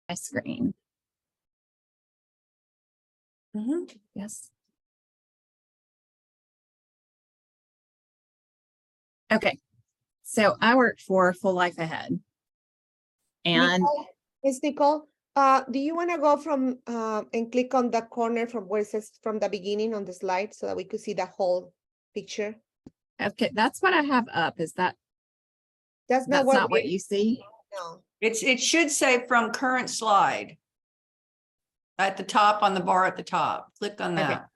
my screen. Yes. Okay. So I work for Full Life Ahead. And Miss Nicole, do you want to go from and click on the corner from where it says from the beginning on the slide so that we could see the whole picture? okay, that's what I have up. Is that That's that's not what you see? No. It should say from current slide. At the top, on the bar at the top, click on Okay. that.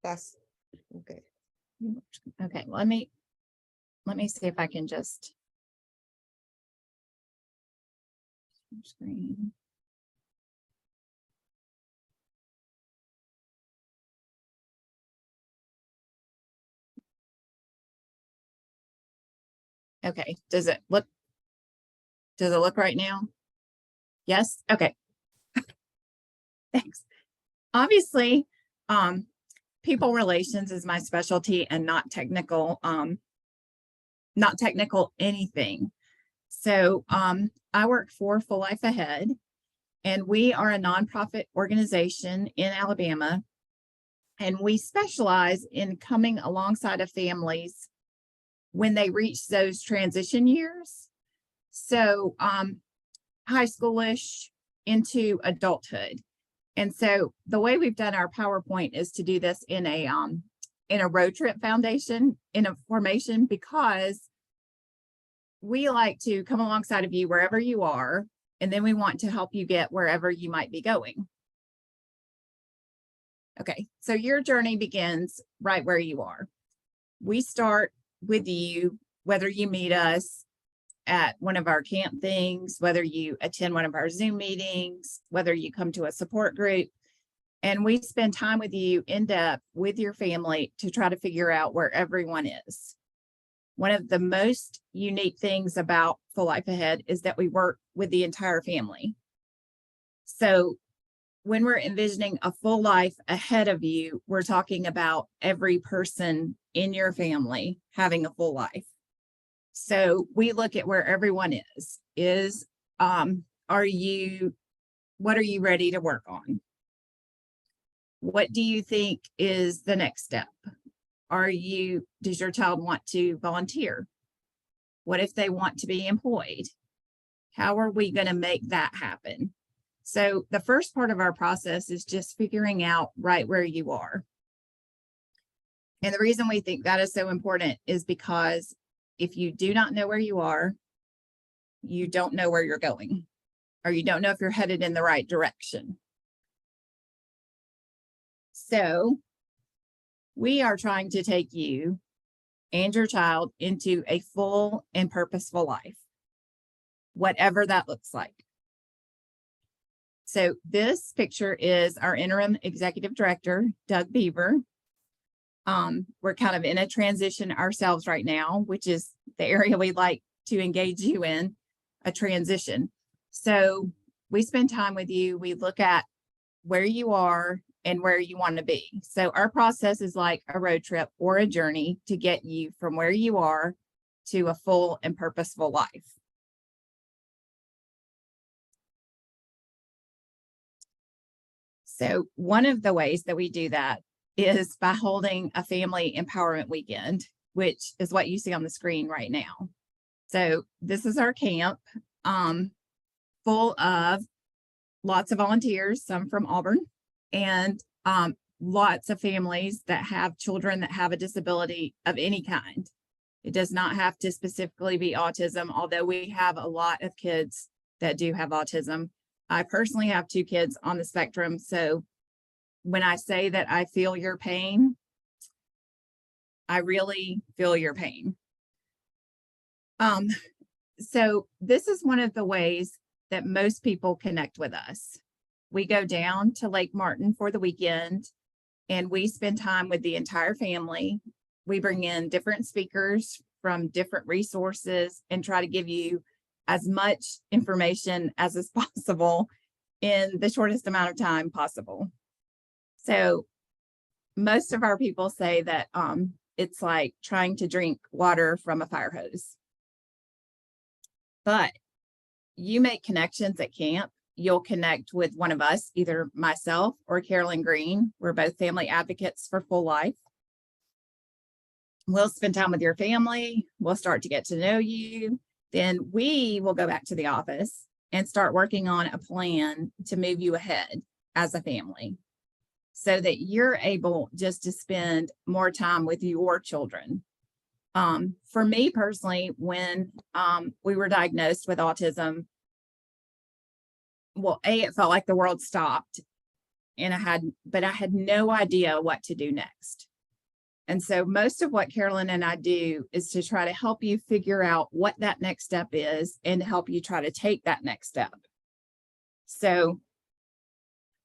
That's okay. Okay, let me see if I can just screen. Okay, does it look right now? Yes, okay. Thanks. Obviously, people relations is my specialty and not technical anything. So I work for Full Life Ahead, and we are a nonprofit organization in Alabama, and we specialize in coming alongside of families when they reach those transition years. So high schoolish into adulthood. And so the way we've done our PowerPoint is to do this in a road trip foundation, in a formation, because we like to come alongside of you wherever you are, and then we want to help you get wherever you might be going. Okay, so your journey begins right where you are. We start with you, whether you meet us at one of our camp things, whether you attend one of our Zoom meetings, whether you come to a support group, and we spend time with you in depth with your family to try to figure out where everyone is. One of the most unique things about Full Life Ahead is that we work with the entire family. So when we're envisioning a full life ahead of you, we're talking about every person in your family having a full life. So we look at where everyone is, what are you ready to work on? What do you think is the next step? Does your child want to volunteer? What if they want to be employed? How are we going to make that happen? So the first part of our process is just figuring out right where you are. And the reason we think that is so important is because if you do not know where you are, you don't know where you're going, or you don't know if you're headed in the right direction. So we are trying to take you and your child into a full and purposeful life, whatever that looks like. So this picture is our interim executive director, Doug Beaver. We're kind of in a transition ourselves right now, which is the area we'd like to engage you in, a transition. So we spend time with you. We look at where you are and where you want to be. So our process is like a road trip or a journey to get you from where you are to a full and purposeful life. So one of the ways that we do that is by holding a family empowerment weekend, which is what you see on the screen right now. So this is our camp, full of lots of volunteers, some from Auburn, and lots of families that have children that have a disability of any kind. It does not have to specifically be autism, although we have a lot of kids that do have autism. I personally have 2 kids on the spectrum, so when I say that I feel your pain, I really feel your pain. So this is one of the ways that most people connect with us. We go down to Lake Martin for the weekend, and we spend time with the entire family. We bring in different speakers from different resources and try to give you as much information as is possible in the shortest amount of time possible. So most of our people say that it's like trying to drink water from a fire hose. But you make connections at camp. You'll connect with one of us, either myself or Carolyn Green. We're both family advocates for Full Life. We'll spend time with your family. We'll start to get to know you. Then we will go back to the office and start working on a plan to move you ahead as a family so that you're able just to spend more time with your children. For me personally, when we were diagnosed with autism, well, it felt like the world stopped and I had no idea what to do next. And so most of what Carolyn and I do is to try to help you figure out what that next step is and help you try to take that next step. So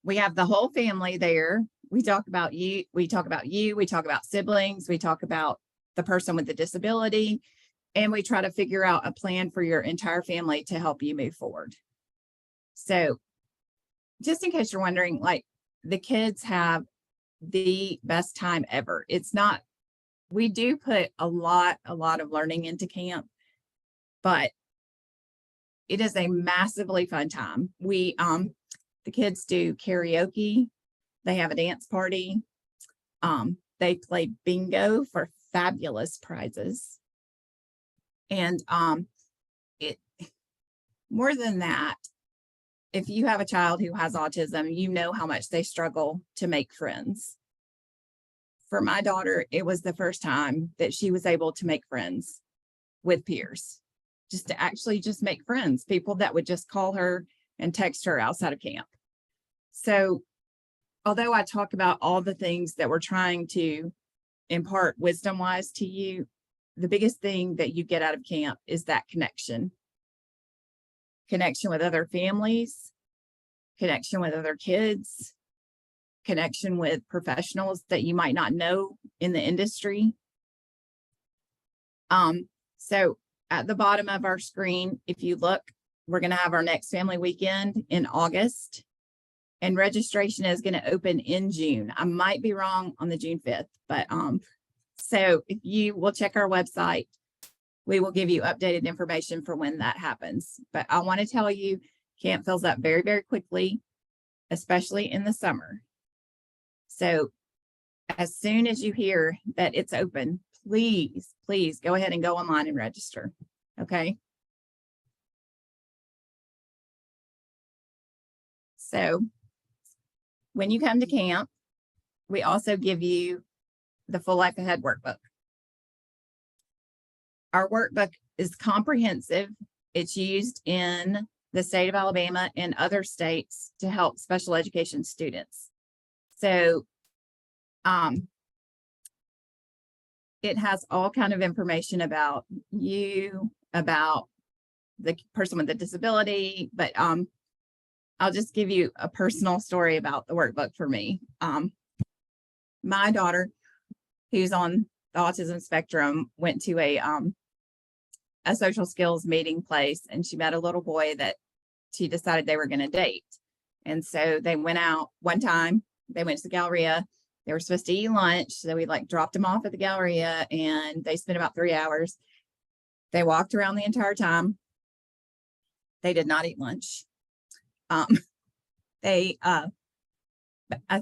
we have the whole family there. We talk about you, we talk about siblings, we talk about the person with the disability, and we try to figure out a plan for your entire family to help you move forward. So just in case you're wondering, like, the kids have the best time ever. It's not, we do put a lot of learning into camp, but it is a massively fun time. We, the kids do karaoke. They have a dance party. They play bingo for fabulous prizes. And, it, more than that, if you have a child who has autism, you know how much they struggle to make friends. For my daughter, it was the first time that she was able to make friends with peers, just to actually just make friends, people that would just call her and text her outside of camp. So although I talk about all the things that we're trying to impart wisdom-wise to you, the biggest thing that you get out of camp is that connection with other families, connection with other kids, connection with professionals that you might not know in the industry. So at the bottom of our screen, if you look, we're going to have our next family weekend in August, and registration is going to open in June. I might be wrong on the June 5th, but so if you will check our website, we will give you updated information for when that happens. But I want to tell you, camp fills up very, very quickly, especially in the summer. So as soon as you hear that it's open, please go ahead and go online and register. Okay. So when you come to camp, we also give you the Full Life Ahead workbook. Our workbook is comprehensive. It's used in the state of Alabama and other states to help special education students. So it has all kind of information about you, about the person with the disability, but I'll just give you a personal story about the workbook for me. My daughter, who's on the autism spectrum, went to a social skills meeting place, and she met a little boy that she decided they were going to date. And so they went out one time, they went to the Galleria. They were supposed to eat lunch. So we like dropped them off at the Galleria, and they spent about 3 hours. They walked around the entire time. They did not eat lunch. I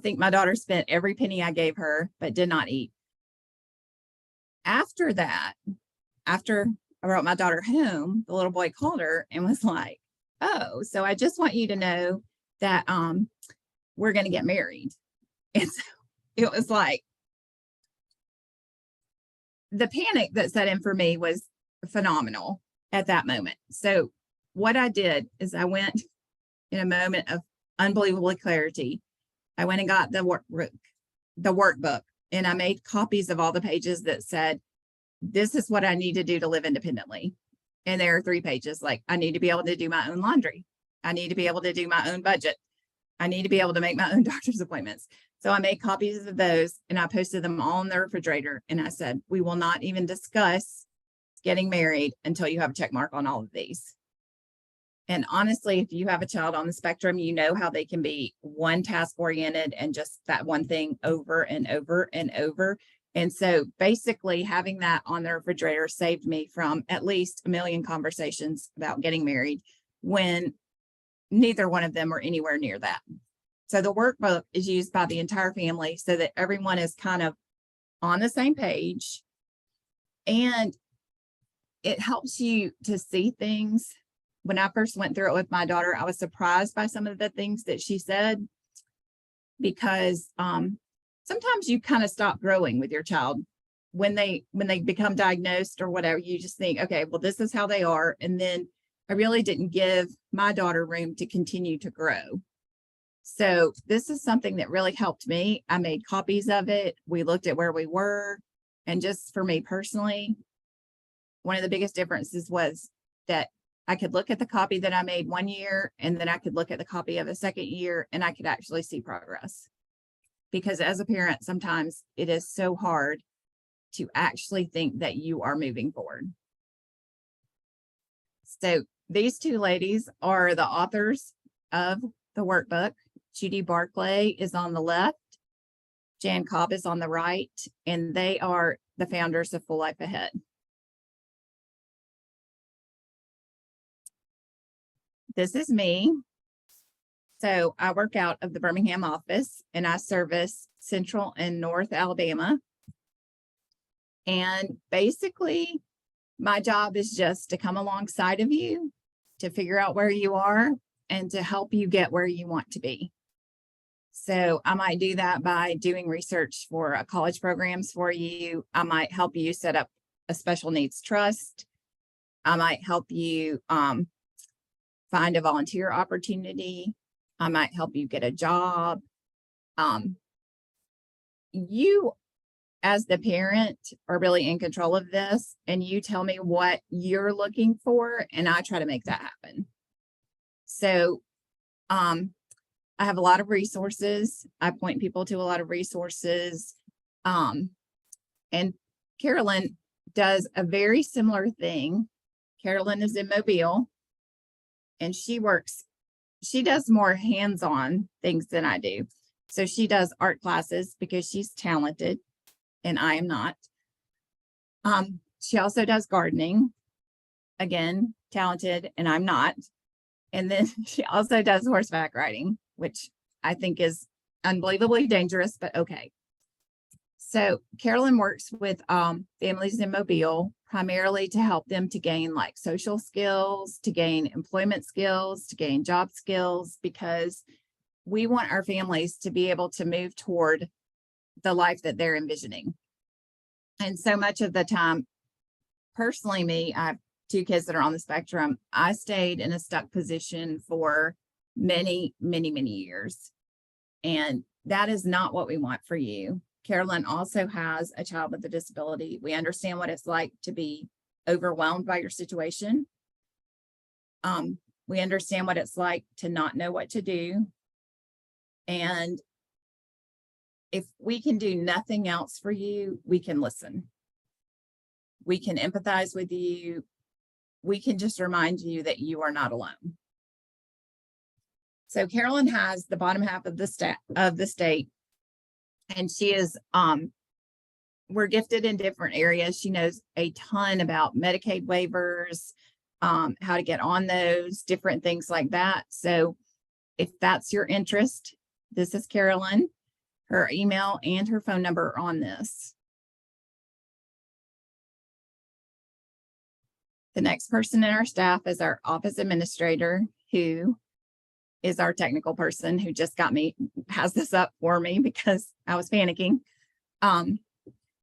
think my daughter spent every penny I gave her, but did not eat. After that, after I brought my daughter home, the little boy called her and was like, "Oh, so I just want you to know that we're going to get married." And so it was like, the panic that set in for me was phenomenal at that moment. So what I did is I went in a moment of unbelievable clarity. I went and got the workbook, and I made copies of all the pages that said, this is what I need to do to live independently. And there are 3 pages, like, I need to be able to do my own laundry. I need to be able to do my own budget. I need to be able to make my own doctor's appointments. So I made copies of those, and I posted them all in the refrigerator. And I said, we will not even discuss getting married until you have a check mark on all of these. And honestly, if you have a child on the spectrum, you know how they can be one task oriented and just that one thing over and over and over. And so basically having that on the refrigerator saved me from at least a million conversations about getting married when neither one of them were anywhere near that. So the workbook is used by the entire family so that everyone is kind of on the same page. And it helps you to see things. When I first went through it with my daughter, I was surprised by some of the things that she said, because sometimes you kind of stop growing with your child when they become diagnosed or whatever. You just think, okay, well, this is how they are. And then I really didn't give my daughter room to continue to grow. So this is something that really helped me. I made copies of it. We looked at where we were. And just for me personally, one of the biggest differences was that I could look at the copy that I made one year, and then I could look at the copy of the second year, and I could actually see progress. Because as a parent, sometimes it is so hard to actually think that you are moving forward. So these two ladies are the authors of the workbook. Judy Barclay is on the left, Jan Cobb is on the right, and they are the founders of Full Life Ahead. This is me. So I work out of the Birmingham office, and I service Central and North Alabama. And basically, my job is just to come alongside of you, to figure out where you are, and to help you get where you want to be. So I might do that by doing research for college programs for you. I might help you set up a special needs trust. I might help you find a volunteer opportunity. I might help you get a job. You, as the parent, are really in control of this, and you tell me what you're looking for, and I try to make that happen. So, I have a lot of resources. I point people to a lot of resources. And Carolyn does a very similar thing. Carolyn is in Mobile, and she does more hands-on things than I do. So she does art classes because she's talented and I am not. She also does gardening, again, talented and I'm not. And then she also does horseback riding, which I think is unbelievably dangerous, but okay. So Carolyn works with families in Mobile primarily to help them to gain like social skills, to gain employment skills, to gain job skills, because we want our families to be able to move toward the life that they're envisioning. And so much of the time, personally, me, I have two kids that are on the spectrum. I stayed in a stuck position for many, many, many years. And that is not what we want for you. Carolyn also has a child with a disability. We understand what it's like to be overwhelmed by your situation. We understand what it's like to not know what to do. And if we can do nothing else for you, we can listen. We can empathize with you. We can just remind you that you are not alone. So Carolyn has the bottom half of the state, and she is, we're gifted in different areas. She knows a ton about Medicaid waivers, how to get on those, different things like that. So if that's your interest, this is Carolyn. Her email and her phone number are on this. The next person in our staff is our office administrator, who is our technical person, who just has this up for me because I was panicking.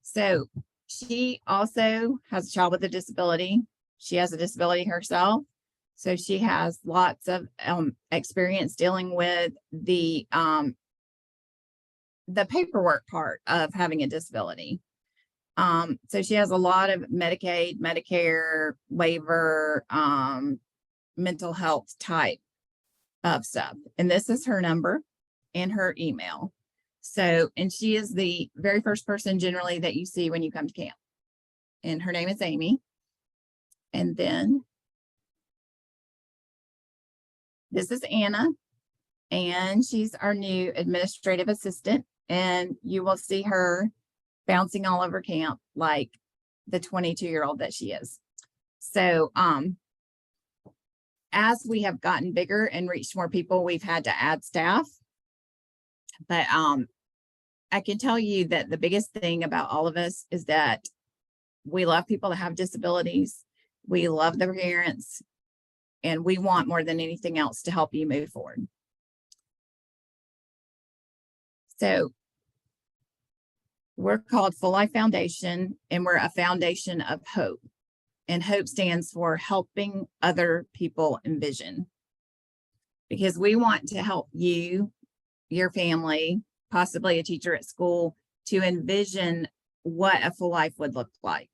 So she also has a child with a disability. She has a disability herself. So she has lots of experience dealing with the paperwork part of having a disability. So she has a lot of Medicaid, Medicare, waiver, mental health type of stuff. And this is her number and her email. So, and she is the very first person generally that you see when you come to camp. And her name is Amy. And then this is Anna, and she's our new administrative assistant. And you will see her bouncing all over camp like the 22-year-old that she is. So, as we have gotten bigger and reached more people, we've had to add staff. But I can tell you that the biggest thing about all of us is that we love people that have disabilities. We love their parents, and we want more than anything else to help you move forward. So we're called Full Life Foundation, and we're a foundation of hope. And hope stands for helping other people envision. Because we want to help you, your family, possibly a teacher at school, to envision what a full life would look like.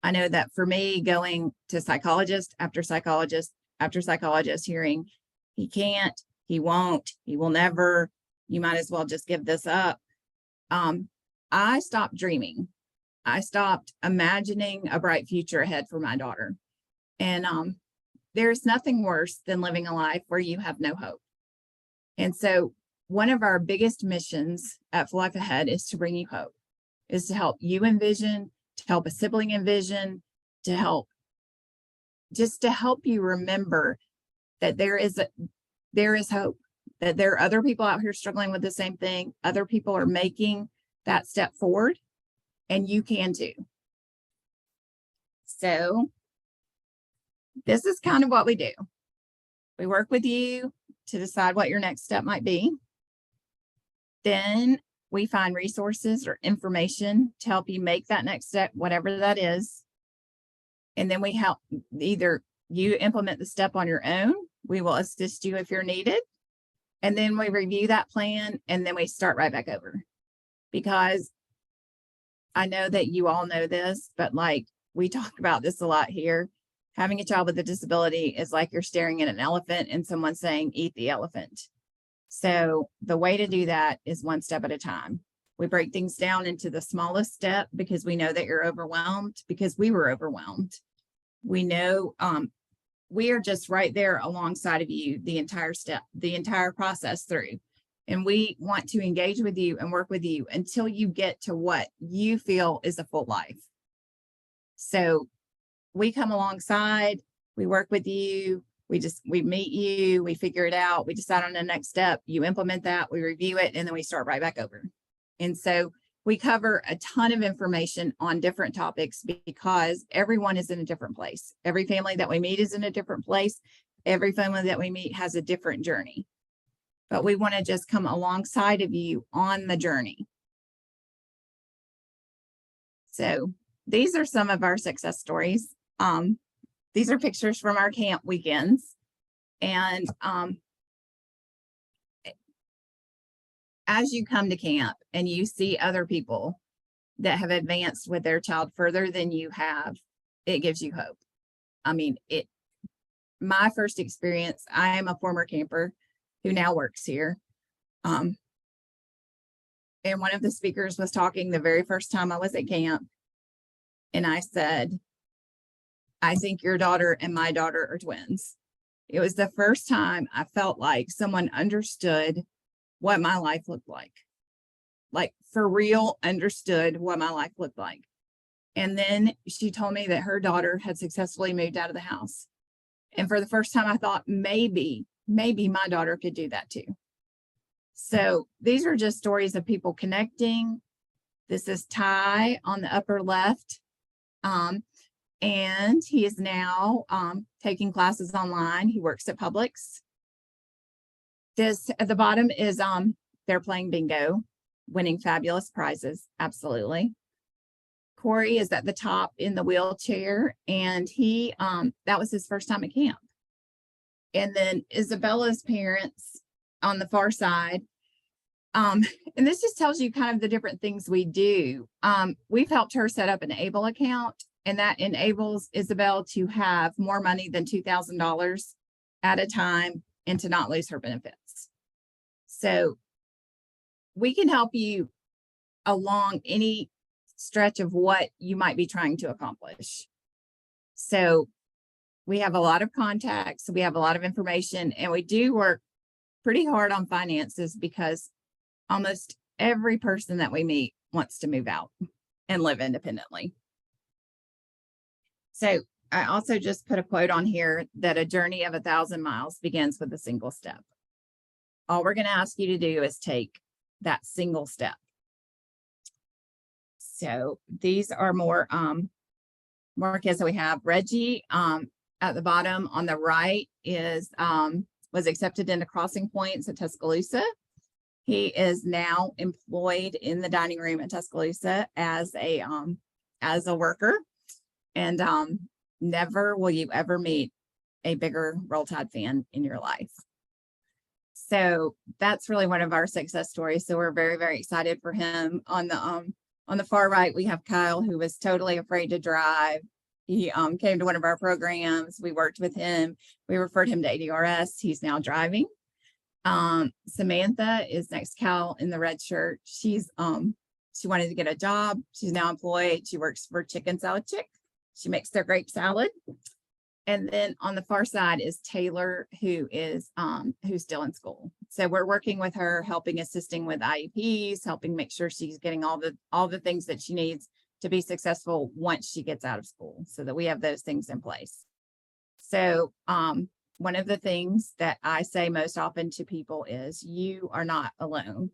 I know that for me, going to psychologist after psychologist after psychologist, hearing he can't, he won't, he will never, you might as well just give this up. I stopped dreaming. I stopped imagining a bright future ahead for my daughter. And there's nothing worse than living a life where you have no hope. And so one of our biggest missions at Full Life Ahead is to bring you hope, is to help you envision, to help a sibling envision, to help you remember that there is hope, that there are other people out here struggling with the same thing. Other people are making that step forward, and you can too. So this is kind of what we do. We work with you to decide what your next step might be. Then we find resources or information to help you make that next step, whatever that is. And then we help either you implement the step on your own. We will assist you if you're needed. And then we review that plan, and then we start right back over. Because I know that you all know this, but like we talk about this a lot here, having a child with a disability is like you're staring at an elephant and someone saying, eat the elephant. So the way to do that is one step at a time. We break things down into the smallest step because we know that you're overwhelmed, because we were overwhelmed. We know we are just right there alongside of you the entire step, the entire process through. And we want to engage with you and work with you until you get to what you feel is a full life. So we come alongside, we work with you, we meet you, we figure it out, we decide on the next step, you implement that, we review it, and then we start right back over. And so we cover a ton of information on different topics because everyone is in a different place. Every family that we meet is in a different place. Every family that we meet has a different journey. But we want to just come alongside of you on the journey. So these are some of our success stories. These are pictures from our camp weekends. And as you come to camp and you see other people that have advanced with their child further than you have, it gives you hope. I mean, my first experience, I am a former camper who now works here. And one of the speakers was talking the very first time I was at camp. And I said, I think your daughter and my daughter are twins. It was the first time I felt like someone understood what my life looked like for real understood what my life looked like. And then she told me that her daughter had successfully moved out of the house. And for the first time, I thought maybe my daughter could do that too. So these are just stories of people connecting. This is Ty on the upper left. And he is now taking classes online. He works at Publix. This at the bottom is they're playing bingo, winning fabulous prizes. Absolutely. Corey is at the top in the wheelchair, and he that was his first time at camp. And then Isabella's parents on the far side. And this just tells you kind of the different things we do. We've helped her set up an ABLE account, and that enables Isabel to have more money than $2,000 at a time and to not lose her benefits. So we can help you along any stretch of what you might be trying to accomplish. So we have a lot of contacts, we have a lot of information, and we do work pretty hard on finances because almost every person that we meet wants to move out and live independently. So I also just put a quote on here that a journey of 1,000 miles begins with a single step. All we're going to ask you to do is take that single step. So these are more kids that we have. Reggie at the bottom on the right is was accepted into Crossing Points at Tuscaloosa. He is now employed in the dining room at Tuscaloosa as a worker. And never will you ever meet a bigger Roll Tide fan in your life. So that's really one of our success stories. So we're very, very excited for him. On the far right, we have Kyle, who was totally afraid to drive. He came to one of our programs. We worked with him. We referred him to ADRS. He's now driving. Samantha is next to Kyle in the red shirt. She wanted to get a job. She's now employed. She works for Chicken Salad Chick. She makes their grape salad. And then on the far side is Taylor, who's still in school. So we're working with her, assisting with IEPs, helping make sure she's getting all the things that she needs to be successful once she gets out of school, so that we have those things in place. So one of the things that I say most often to people is, you are not alone.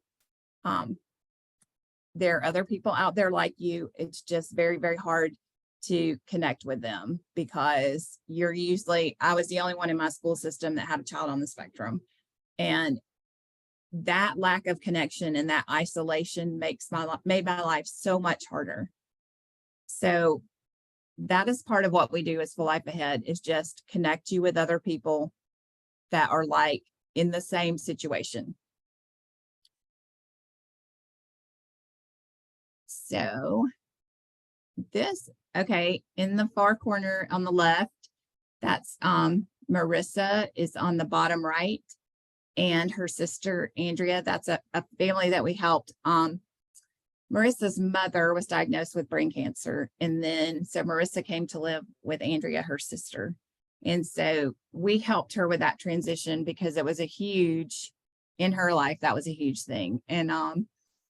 There are other people out there like you. It's just very, very hard to connect with them, because I was the only one in my school system that had a child on the spectrum. And that lack of connection and that isolation made my life so much harder. So that is part of what we do as Full Life Ahead, is just connect you with other people that are like in the same situation. So in the far corner on the left, that's Marissa is on the bottom right, and her sister Andrea. That's a family that we helped. Marissa's mother was diagnosed with brain cancer, and then so Marissa came to live with Andrea, her sister. And so we helped her with that transition, because it was in her life, that was a huge thing. And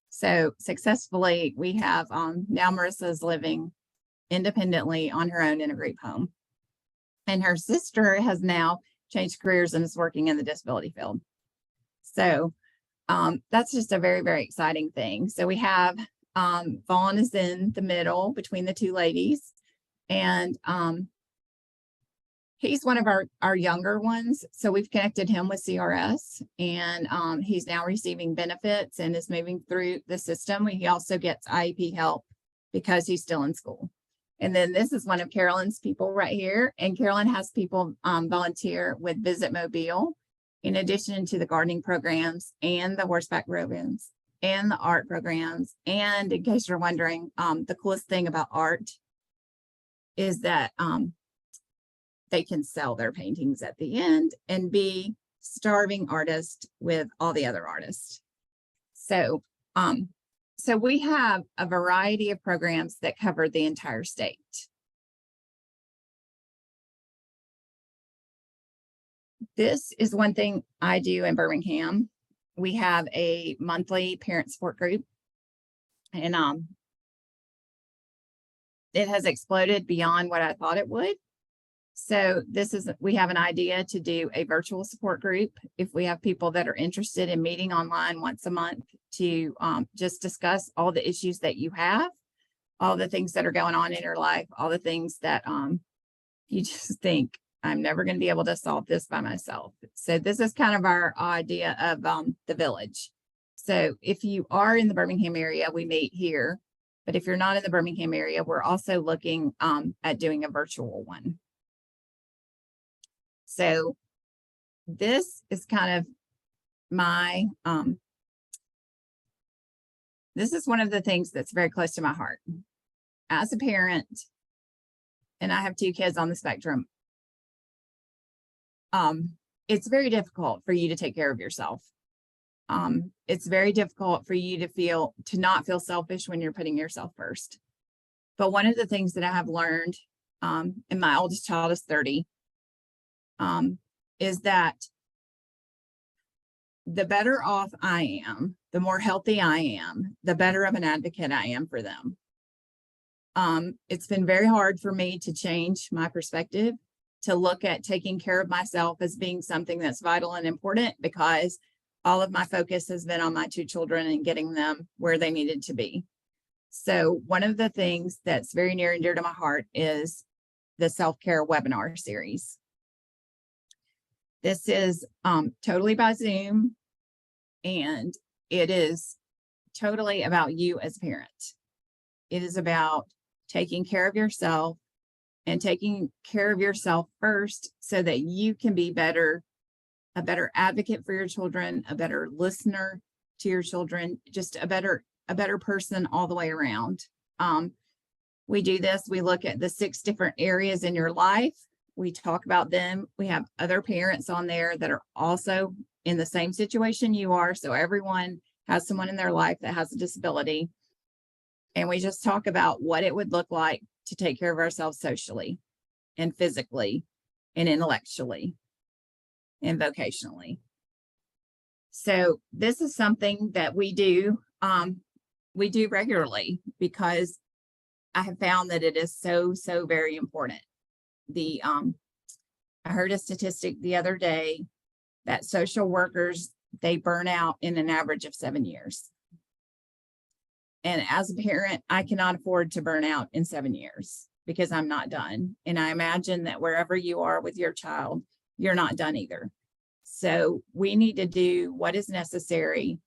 so successfully we have now Marissa's living independently on her own in a group home. And her sister has now changed careers and is working in the disability field. So that's just a very, very exciting thing. So we have Vaughn is in the middle between the two ladies, and he's one of our younger ones. So we've connected him with CRS, and he's now receiving benefits and is moving through the system. He also gets IEP help because he's still in school. And then this is one of Carolyn's people right here. And Carolyn has people volunteer with Visit Mobile, in addition to the gardening programs and the horseback programs and the art programs. And in case you're wondering, the coolest thing about art is that they can sell their paintings at the end and be starving artists with all the other artists. So we have a variety of programs that cover the entire state. This is one thing I do in Birmingham. We have a monthly parent support group, and it has exploded beyond what I thought it would. So we have an idea to do a virtual support group. If we have people that are interested in meeting online once a month to just discuss all the issues that you have, all the things that are going on in your life, all the things that you just think, I'm never going to be able to solve this by myself. So this is kind of our idea of the village. So if you are in the Birmingham area, we meet here. But if you're not in the Birmingham area, we're also looking at doing a virtual one. So this is kind of my, this is one of the things that's very close to my heart. As a parent, and I have 2 kids on the spectrum, it's very difficult for you to take care of yourself. It's very difficult for you to not feel selfish when you're putting yourself first. But one of the things that I have learned, and my oldest child is 30, is that the better off I am, the more healthy I am, the better of an advocate I am for them. It's been very hard for me to change my perspective, to look at taking care of myself as being something that's vital and important, because all of my focus has been on my two children and getting them where they needed to be. So one of the things that's very near and dear to my heart is the self-care webinar series. This is totally by Zoom, and it is totally about you as a parent. It is about taking care of yourself and taking care of yourself first so that you can be better, a better advocate for your children, a better listener to your children, just a better person all the way around. We do this, we look at the 6 different areas in your life. We talk about them. We have other parents on there that are also in the same situation you are. So everyone has someone in their life that has a disability. And we just talk about what it would look like to take care of ourselves socially and physically and intellectually and vocationally. So this is something that we do regularly, because I have found that it is so very important. I heard a statistic the other day that social workers, they burn out in an average of 7 years. And as a parent, I cannot afford to burn out in 7 years because I'm not done. And I imagine that wherever you are with your child, you're not done either. So we need to do what is necessary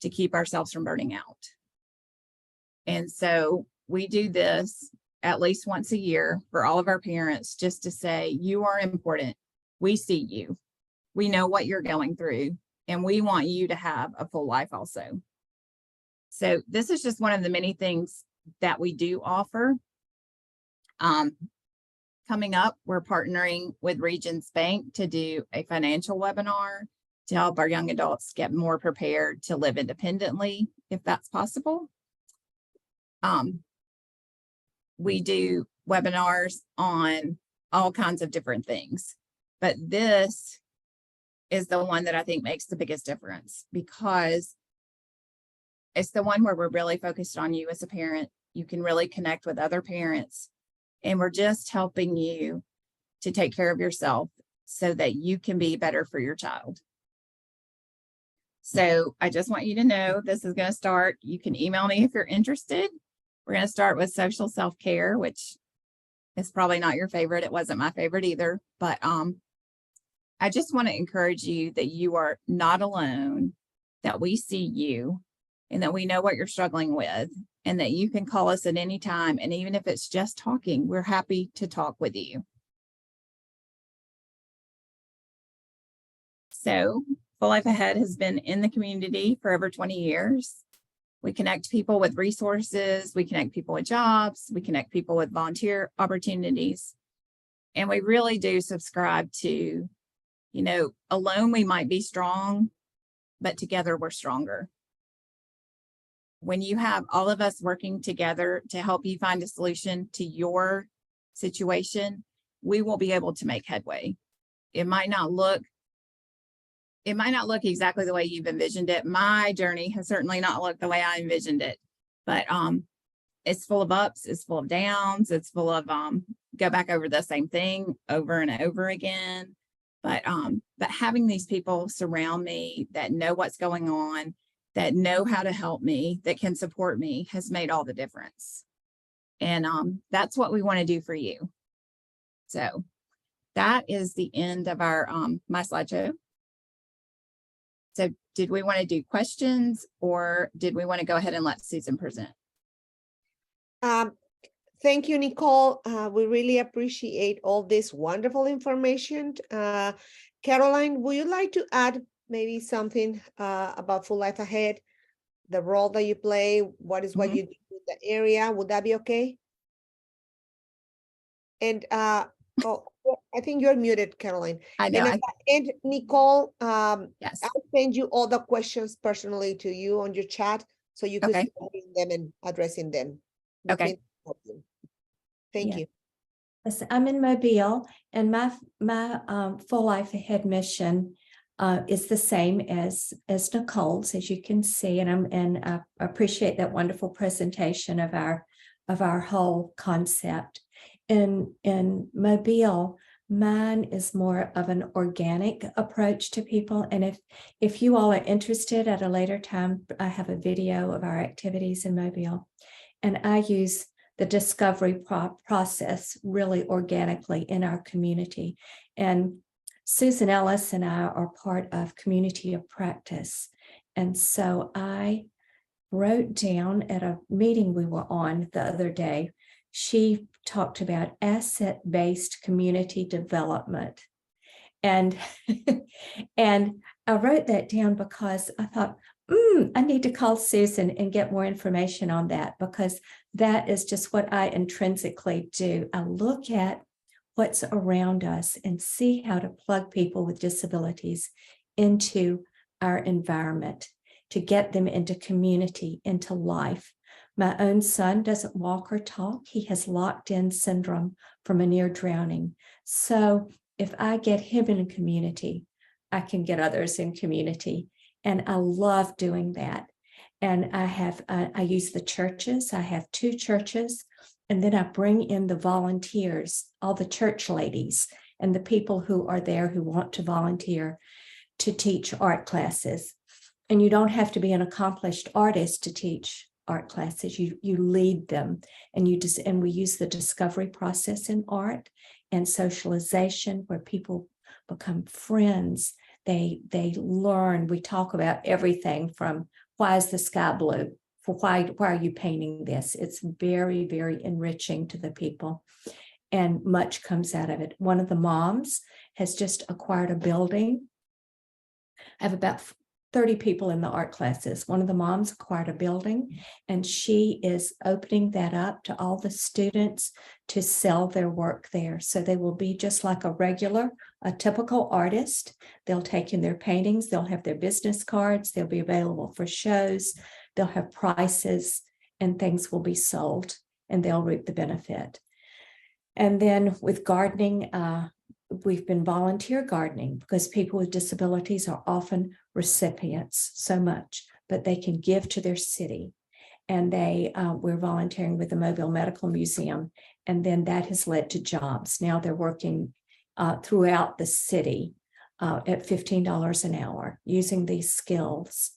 to keep ourselves from burning out. And so we do this at least once a year for all of our parents, just to say, you are important. We see you. We know what you're going through, and we want you to have a full life also. So this is just one of the many things that we do offer. Coming up, we're partnering with Regions Bank to do a financial webinar to help our young adults get more prepared to live independently, if that's possible. We do webinars on all kinds of different things, but this is the one that I think makes the biggest difference, because it's the one where we're really focused on you as a parent. You can really connect with other parents, and we're just helping you to take care of yourself so that you can be better for your child. So I just want you to know this is going to start. You can email me if you're interested. We're going to start with social self-care, which is probably not your favorite. It wasn't my favorite either, but I just want to encourage you that you are not alone, that we see you, and that we know what you're struggling with, and that you can call us at any time. And even if it's just talking, we're happy to talk with you. So Full Life Ahead has been in the community for over 20 years. We connect people with resources, we connect people with jobs, we connect people with volunteer opportunities. And we really do subscribe to, alone we might be strong, but together we're stronger. When you have all of us working together to help you find a solution to your situation, we will be able to make headway. It might not look exactly the way you've envisioned it. My journey has certainly not looked the way I envisioned it, but it's full of ups, it's full of downs, it's full of go back over the same thing over and over again. But having these people surround me that know what's going on, that know how to help me, that can support me, has made all the difference. And that's what we want to do for you. So that is the end of our my slideshow. So did we want to do questions, or did we want to go ahead and let Susan present? Thank you, Nicole. We really appreciate all this wonderful information. Caroline, would you like to add maybe something about Full Life Ahead, the role that you play, what you do in the area? Would that be okay? And I think you're muted, Caroline. I know. And Nicole, Yes. I'll send you all the questions personally to you on your chat, so you can see them and addressing them. Okay. Thank Yeah. you. Listen, I'm in Mobile, and my Full Life Ahead mission is the same as Nicole's, as you can see, and I appreciate that wonderful presentation of our whole concept. In Mobile, mine is more of an organic approach to people. And if you all are interested, at a later time, I have a video of our activities in Mobile, and I use the discovery process really organically in our community. And Susan Ellis and I are part of Community of Practice. And so I wrote down at a meeting we were on the other day, she talked about asset-based community development. And, and I wrote that down because I thought, I need to call Susan and get more information on that, because that is just what I intrinsically do. I look at what's around us and see how to plug people with disabilities into our environment, to get them into community, into life. My own son doesn't walk or talk. He has locked-in syndrome from a near drowning. So if I get him in a community, I can get others in community. And I love doing that. And I use the churches. I have 2 churches. And then I bring in the volunteers, all the church ladies and the people who are there who want to volunteer to teach art classes. And you don't have to be an accomplished artist to teach art classes. You lead them, and we use the discovery process in art and socialization, where people become friends. They learn. We talk about everything from why is the sky blue? For why are you painting this? It's very, very enriching to the people, and much comes out of it. One of the moms has just acquired a building. I have about 30 people in the art classes. One of the moms acquired a building, and she is opening that up to all the students to sell their work there. So they will be just like a typical artist. They'll take in their paintings, they'll have their business cards, they'll be available for shows, they'll have prices, and things will be sold, and they'll reap the benefit. And then with gardening, we've been volunteer gardening, because people with disabilities are often recipients so much, but they can give to their city. And we're volunteering with the Mobile Medical Museum, and then that has led to jobs. Now they're working throughout the city at $15 an hour using these skills.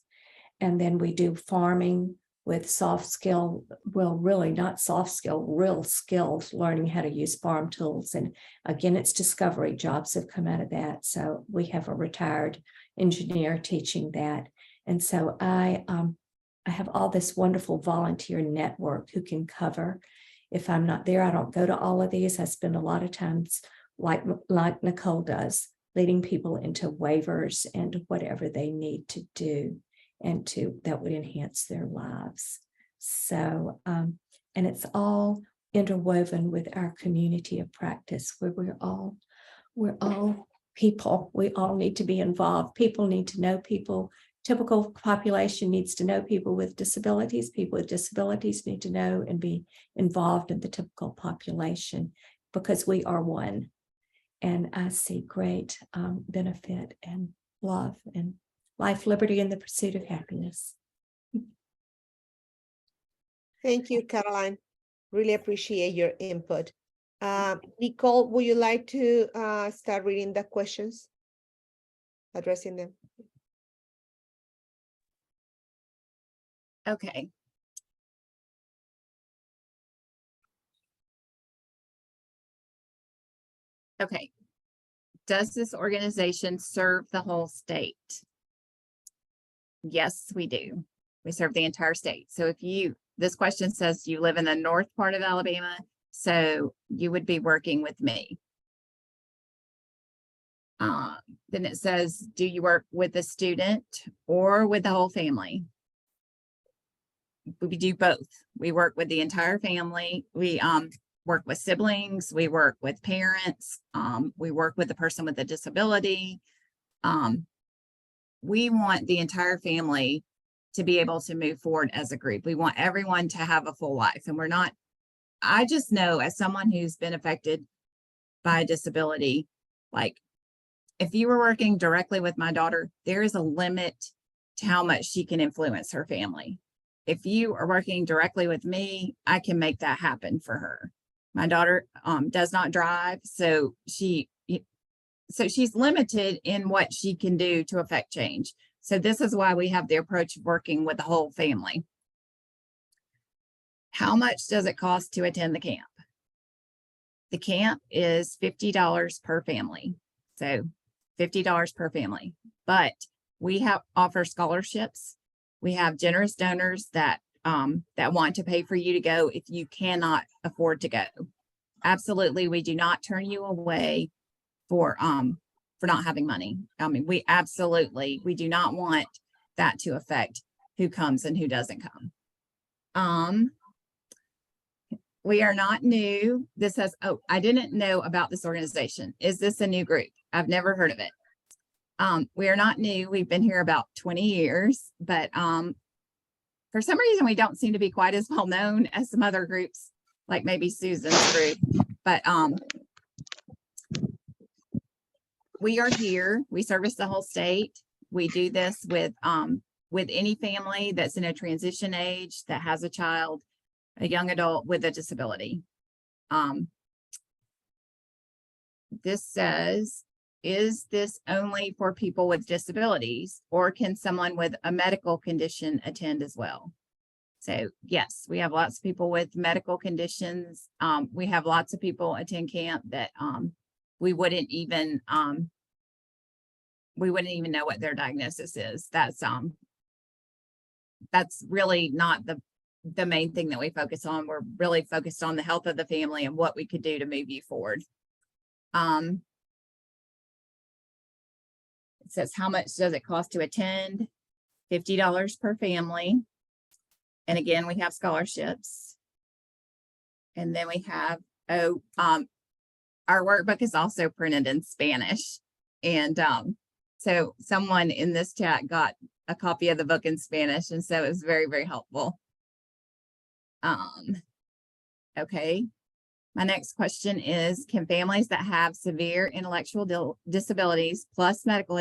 And then we do farming with soft skill, well, really not soft skill, real skills, learning how to use farm tools. And again, it's discovery. Jobs have come out of that. So we have a retired engineer teaching that. And so I have all this wonderful volunteer network who can cover. If I'm not there, I don't go to all of these. I spend a lot of times, like Nicole does, leading people into waivers and whatever they need to do, and that would enhance their lives. So, and it's all interwoven with our community of practice, where we're all people. We all need to be involved. People need to know people. Typical population needs to know people with disabilities. People with disabilities need to know and be involved in the typical population, because we are one. And I see great benefit and love and life, liberty, and the pursuit of happiness. Thank you, Caroline. Really appreciate your input. Nicole, would you like to start reading the questions? Addressing them. Okay. Okay. Does this organization serve the whole state? Yes, we do. We serve the entire state. So this question says you live in the north part of Alabama, so you would be working with me. Then it says, do you work with the student or with the whole family? We do both. We work with the entire family. We work with siblings. We work with parents. We work with the person with a disability. We want the entire family to be able to move forward as a group. We want everyone to have a full life. And I just know, as someone who's been affected by a disability, like, if you were working directly with my daughter, there is a limit to how much she can influence her family. If you are working directly with me, I can make that happen for her. My daughter does not drive, so she's limited in what she can do to affect change. So this is why we have the approach of working with the whole family. How much does it cost to attend the camp? The camp is $50 per family. So $50 per family, but we offer scholarships. We have generous donors that want to pay for you to go if you cannot afford to go. Absolutely, we do not turn you away for not having money. I mean, we do not want that to affect who comes and who doesn't come. We are not new. I didn't know about this organization. Is this a new group? I've never heard of it. We are not new. We've been here about 20 years, but for some reason, we don't seem to be quite as well known as some other groups, like maybe Susan's group. But we are here. We service the whole state. We do this with any family that's in a transition age that has a child, a young adult with a disability. This says, is this only for people with disabilities, or can someone with a medical condition attend as well? So yes, we have lots of people with medical conditions. We have lots of people attend camp that we wouldn't even know what their diagnosis is. That's really not the main thing that we focus on. We're really focused on the health of the family and what we could do to move you forward. It says, how much does it cost to attend? $50 per family. And again, we have scholarships. And then we have, our workbook is also printed in Spanish. And so someone in this chat got a copy of the book in Spanish. And so it was very, very helpful. Okay. My next question is, can families that have severe intellectual disabilities plus medical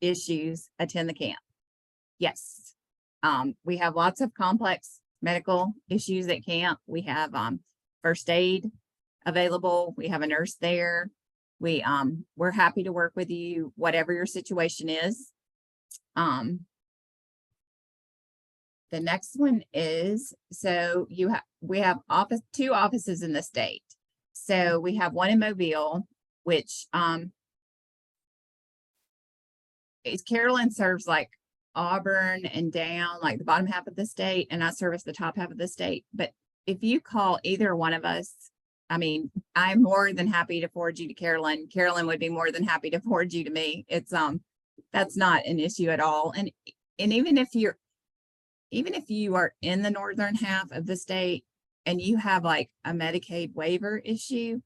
issues attend the camp? Yes. We have lots of complex medical issues at camp. We have first aid available. We have a nurse there. We're happy to work with you, whatever your situation is. The next one is, so we have two offices in the state. So we have one in Mobile, which Carolyn serves like Auburn and down, like the bottom half of the state, and I service the top half of the state. But if you call either one of us, I mean, I'm more than happy to forward you to Carolyn. Carolyn would be more than happy to forward you to me. It's that's not an issue at all. And even if you are in the northern half of the state and you have like a Medicaid waiver issue,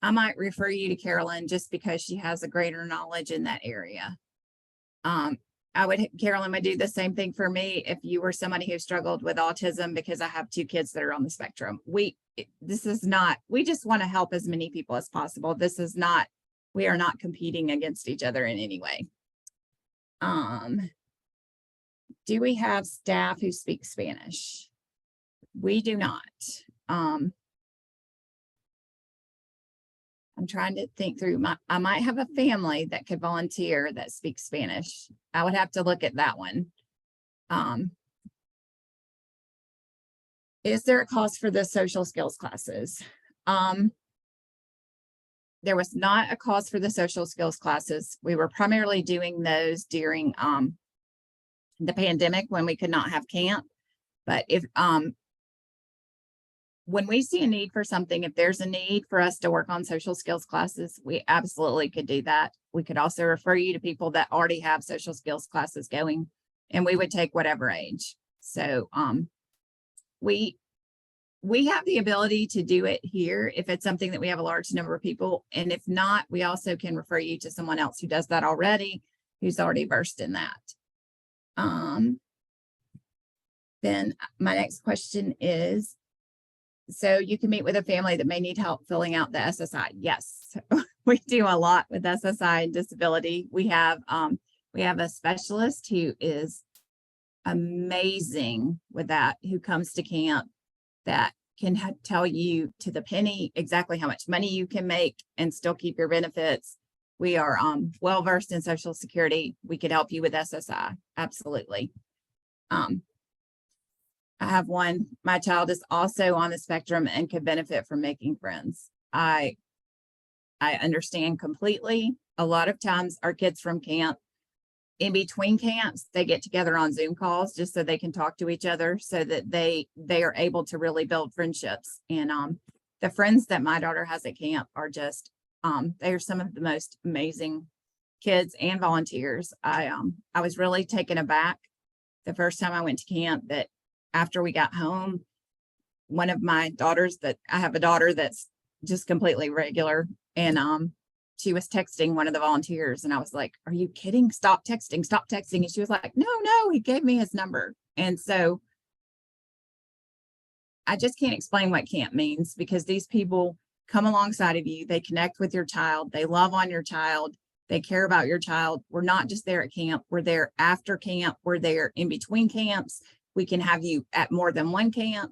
I might refer you to Carolyn just because she has a greater knowledge in that area. Carolyn would do the same thing for me if you were somebody who struggled with autism, because I have two kids that are on the spectrum. We just want to help as many people as possible. We are not competing against each other in any way. Do we have staff who speak Spanish? We do not. I'm trying to think through I might have a family that could volunteer that speaks Spanish. I would have to look at that one. Is there a cost for the social skills classes? There was not a cost for the social skills classes. We were primarily doing those during the pandemic when we could not have camp. But if when we see a need for something, if there's a need for us to work on social skills classes, we absolutely could do that. We could also refer you to people that already have social skills classes going, and we would take whatever age. So we have the ability to do it here if it's something that we have a large number of people. And if not, we also can refer you to someone else who does that already, who's already versed in that. Then my next question is, so you can meet with a family that may need help filling out the SSI. Yes, we do a lot with SSI and disability. We have a specialist who is amazing with that, who comes to camp that can tell you to the penny exactly how much money you can make and still keep your benefits. We are well versed in Social Security. We could help you with SSI. Absolutely. I have one. My child is also on the spectrum and could benefit from making friends. I understand completely. A lot of times our kids from camp, in between camps, they get together on Zoom calls just so they can talk to each other, so that they are able to really build friendships. And the friends that my daughter has at camp are just they are some of the most amazing kids and volunteers. I was really taken aback the first time I went to camp that after we got home, one of my daughters, that I have a daughter that's just completely regular, and she was texting one of the volunteers, and I was like, are you kidding? Stop texting, stop texting. And she was like, no, he gave me his number. And so I just can't explain what camp means, because these people come alongside of you. They connect with your child. They love on your child. They care about your child. We're not just there at camp. We're there after camp. We're there in between camps. We can have you at more than one camp.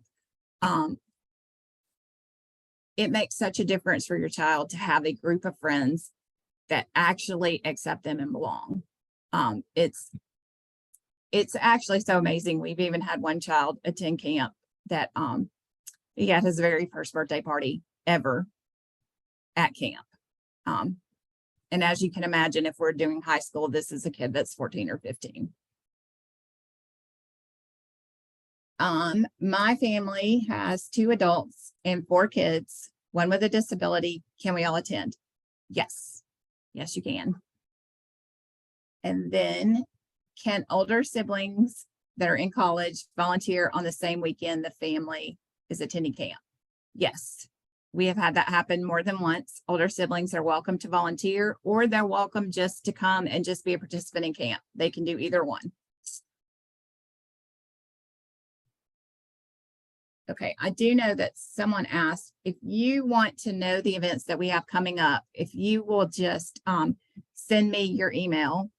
It makes such a difference for your child to have a group of friends that actually accept them and belong. It's actually so amazing. We've even had one child attend camp that he had his very first birthday party ever at camp. And as you can imagine, if we're doing high school, this is a kid that's 14 or 15. My family has 2 adults and 4 kids, one with a disability. Can we all attend? Yes. Yes, you can. And then, can older siblings that are in college volunteer on the same weekend the family is attending camp? Yes. We have had that happen more than once. Older siblings are welcome to volunteer, or they're welcome just to come and just be a participant in camp. They can do either one. Okay, I do know that someone asked, if you want to know the events that we have coming up, if you will just send me your email,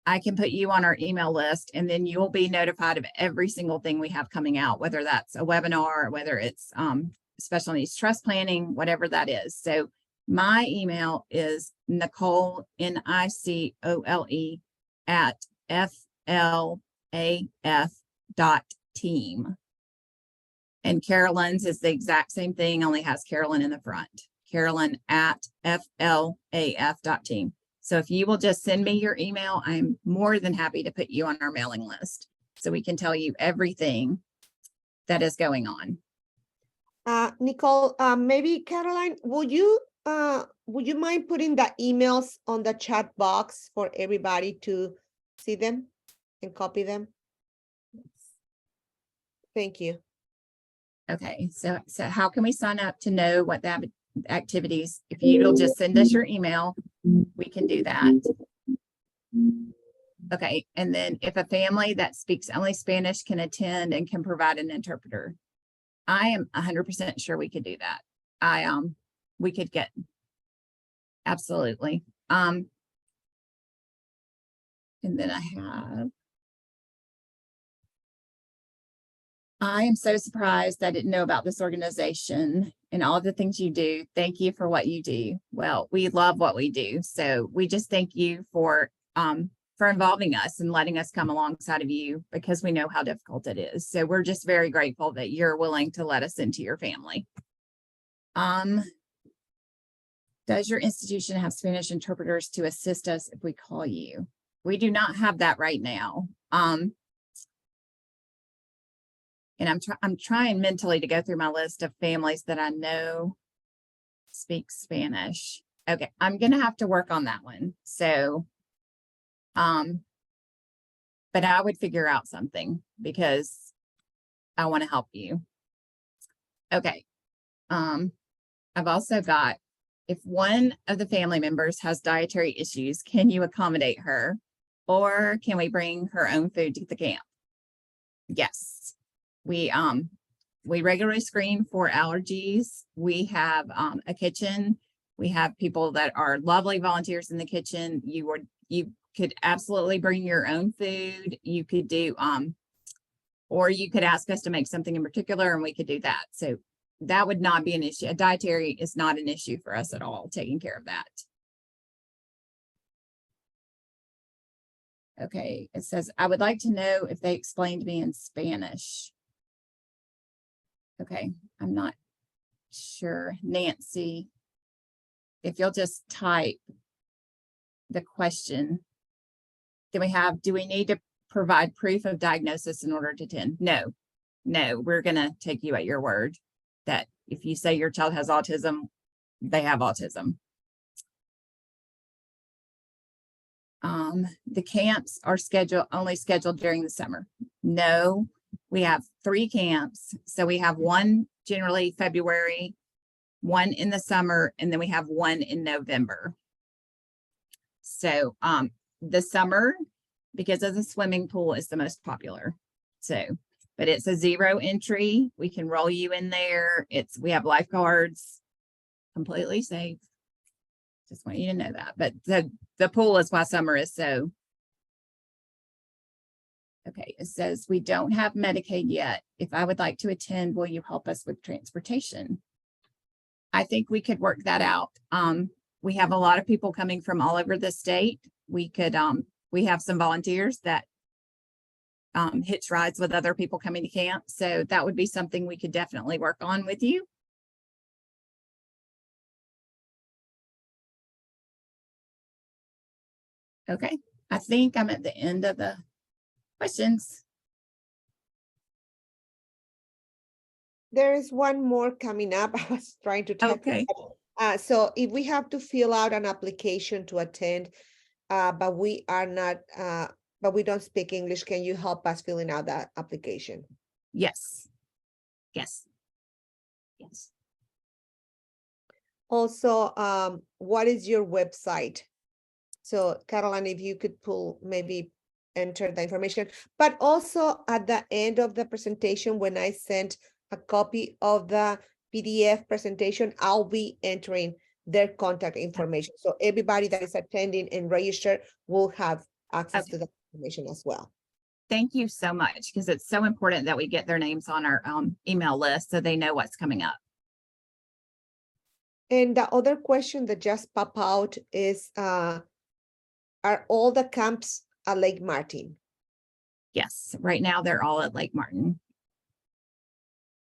I can put you on our email list, and then you'll be notified of every single thing we have coming out, whether that's a webinar, whether it's special needs trust planning, whatever that is. So my email is Nicole, NICOLE @FLAF.team. And Carolyn's is the exact same thing, only has Carolyn in the front. Carolyn @FLAF.team. So if you will just send me your email, I'm more than happy to put you on our mailing list so we can tell you everything that is going on. Nicole, maybe Caroline, would you mind putting the emails on the chat box for everybody to see them and copy them? Thank you. Okay, so how can we sign up to know what the activities? If you'll just send us your email, we can do that. Okay, and then if a family that speaks only Spanish can attend and can provide an interpreter, I am 100% sure we could do that. We could get, absolutely. And then I am so surprised I didn't know about this organization and all the things you do. Thank you for what you do. Well, we love what we do. So we just thank you for involving us and letting us come alongside of you, because we know how difficult it is. So we're just very grateful that you're willing to let us into your family. Does your institution have Spanish interpreters to assist us if we call you? We do not have that right now. And I'm trying mentally to go through my list of families that I know speak Spanish. Okay, I'm gonna have to work on that one. So, but I would figure out something because I want to help you. Okay. I've also got, if one of the family members has dietary issues, can you accommodate her, or can we bring her own food to the camp? Yes. We regularly screen for allergies. We have a kitchen We have people that are lovely volunteers in the kitchen. You could absolutely bring your own food. You could do, or you could ask us to make something in particular and we could do that. So that would not be an issue. A dietary is not an issue for us at all, taking care of that. Okay, it says, I would like to know if they explained me in Spanish. Okay, I'm not sure. Nancy, if you'll just type the question. Then we have, do we need to provide proof of diagnosis in order to attend? No, we're gonna take you at your word that if you say your child has autism, they have autism. The camps are only scheduled during the summer. No, we have 3 camps. So we have one generally February, one in the summer, and then we have one in November. So the summer, because of the swimming pool, is the most popular. So, but it's a 0 entry. We can roll you in there. We have lifeguards, completely safe. Just want you to know that. But the pool is why summer is so. Okay, it says we don't have Medicaid yet. If I would like to attend, will you help us with transportation? I think we could work that out. We have a lot of people coming from all over the state. We could, we have some volunteers that hitch rides with other people coming to camp. So that would be something we could definitely work on with you. Okay, I think I'm at the end of the questions. There is one more coming up. I was trying to type it Okay. up. So if we have to fill out an application to attend, but we are not, but we don't speak English, can you help us filling out that application? Yes. Yes. Yes. Also, what is your website? So Caroline, if you could maybe enter the information, but also at the end of the presentation, when I sent a copy of the PDF presentation, I'll be entering their contact information. So everybody that is attending and registered will have access to the information as well. Thank you so much, because it's so important that we get their names on our email list so they know what's coming up. And the other question that just popped out is, are all the camps at Lake Martin? Yes, right now they're all at Lake Martin.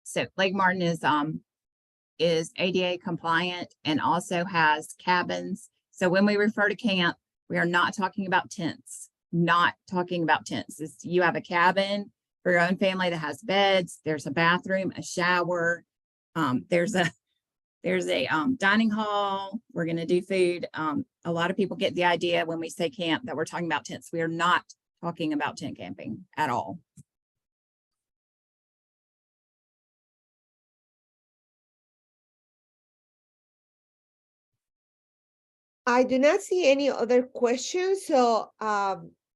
So Lake Martin is ADA compliant and also has cabins. So when we refer to camp, we are not talking about tents, You have a cabin for your own family that has beds. There's a bathroom, a shower. There's a dining hall. We're going to do food. A lot of people get the idea when we say camp that we're talking about tents. We are not talking about tent camping at all. I do not see any other questions. So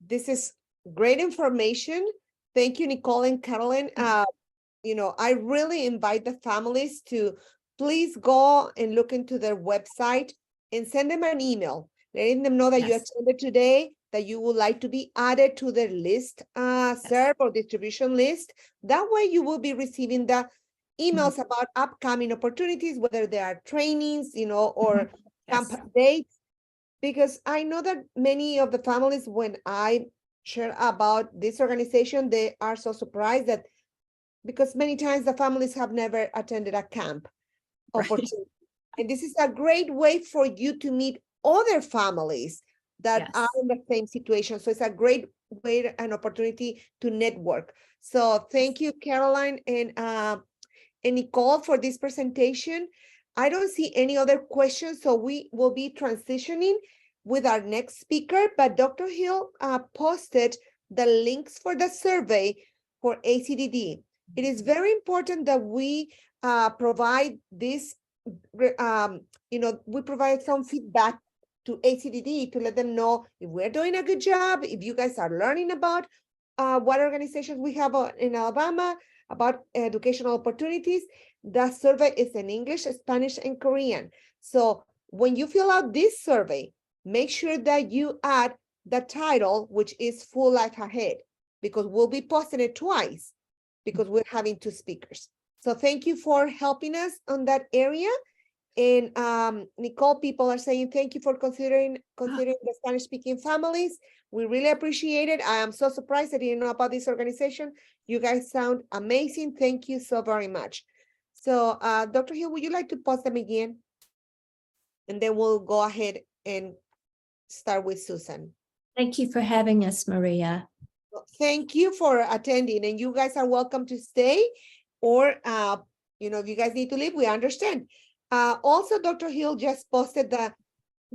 this is great information. Thank you, Nicole and Caroline. I really invite the families to please go and look into their website and send them an email, letting them know that you Yes. attended today, that you would like to be added to their list, serve or distribution list. That way you will be receiving the emails about upcoming opportunities, whether they are trainings, or Yes. camp dates. Because I know that many of the families, when I share about this organization, they are so surprised that, because many times the families have never attended a camp opportunity. And this is a great way for you to meet other families that are in the same situation. So it's a great way, an opportunity to network. So thank you, Caroline and Nicole, for this presentation. I don't see any other questions, so we will be transitioning with our next speaker, but Dr. Hill posted the links for the survey for ACDD. It is very important that we provide this, we provide some feedback to ACDD to let them know if we're doing a good job, if you guys are learning about what organizations we have in Alabama, about educational opportunities. The survey is in English, Spanish, and Korean. So when you fill out this survey, make sure that you add the title, which is Full Life Ahead, because we'll be posting it twice because we're having two speakers. So thank you for helping us on that area. And Nicole, people are saying thank you for considering the Spanish speaking families. We really appreciate it. I am so surprised I didn't know about this organization. You guys sound amazing. Thank you so very much. So Dr. Hill, would you like to post them again? And then we'll go ahead and start with Susan. Thank you for having us, Maria. Thank you for attending, and you guys are welcome to stay, or if you guys need to leave, we understand. Also, Dr. Hill just posted the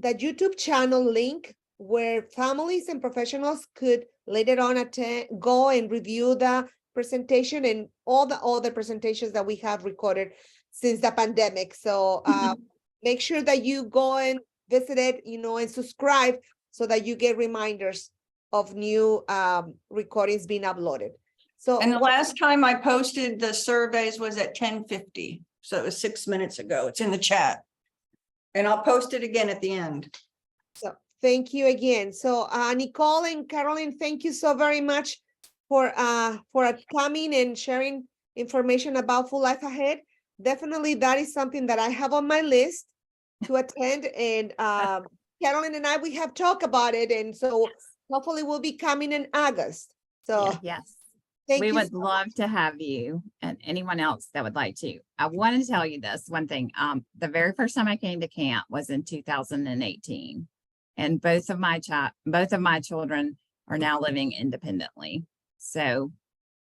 YouTube channel link where families and professionals could later on go and review the presentation and all the other presentations that we have recorded since the pandemic. So make sure that you go and visit it, and subscribe so that you get reminders of new recordings being uploaded. So And the last time I posted the surveys was at 10:50. So it was 6 minutes ago. It's in the chat. And I'll post it again at the end. So thank you again. So Nicole and Carolyn, thank you so very much for coming and sharing information about Full Life Ahead. Definitely that is something that I have on my list to attend. And Carolyn and I, we have talked about it. And so hopefully we'll be coming in August. So Yes. thank We you. would love to have you and anyone else that would like to. I want to tell you this one thing. The very first time I came to camp was in 2018. And both of my children are now living independently. So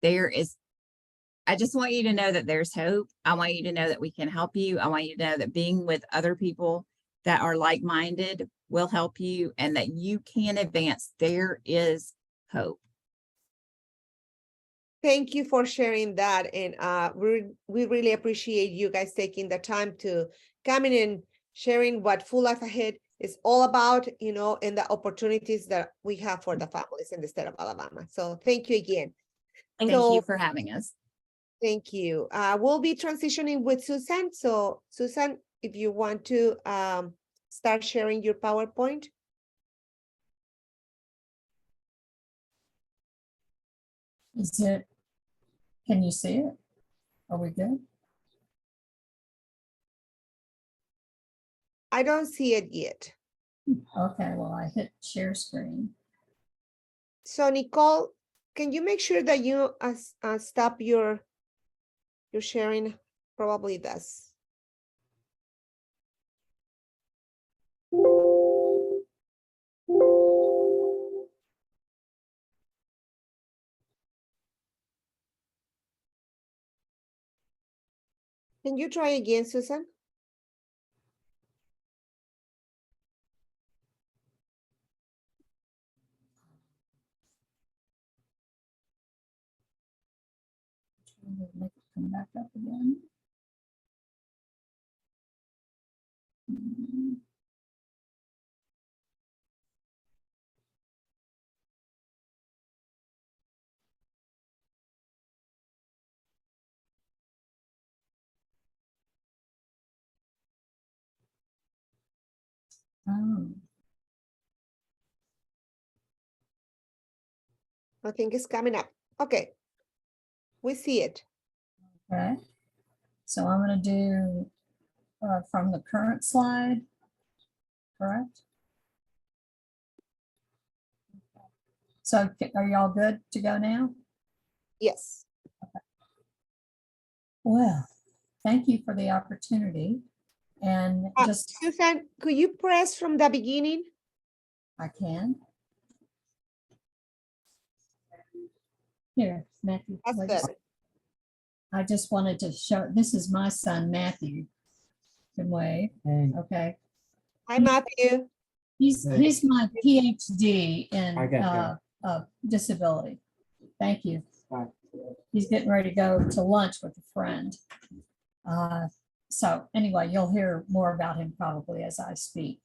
I just want you to know that there's hope. I want you to know that we can help you. I want you to know that being with other people that are like-minded will help you and that you can advance. There is hope. Thank you for sharing that. And we really appreciate you guys taking the time to come in and sharing what Full Life Ahead is all about, and the opportunities that we have for the families in the state of Alabama. So thank you again. Thank So- you for having us. Thank you. We'll be transitioning with Susan. So Susan, if you want to start sharing your PowerPoint. Can you see it? Are we good? I don't see it yet. Okay, well, I hit share screen. So Nicole, can you make sure that you stop your sharing? Probably does. Can you try again, Susan? Trying to make it come back up again. Oh, I think it's coming up. Okay. We see it. okay. So I'm going to do from the current slide, correct? So are y'all good to go now? Yes. Well, thank you for the opportunity. And just, Susan, could you press from the beginning? I can. Here, Matthew. That's please. better. I just wanted to show, this is my son, Matthew. Can wave, okay. Hi, Matthew. He's my PhD in I got disability. Thank you. Bye. He's getting ready to go to lunch with a friend. So anyway, you'll hear more about him probably as I speak.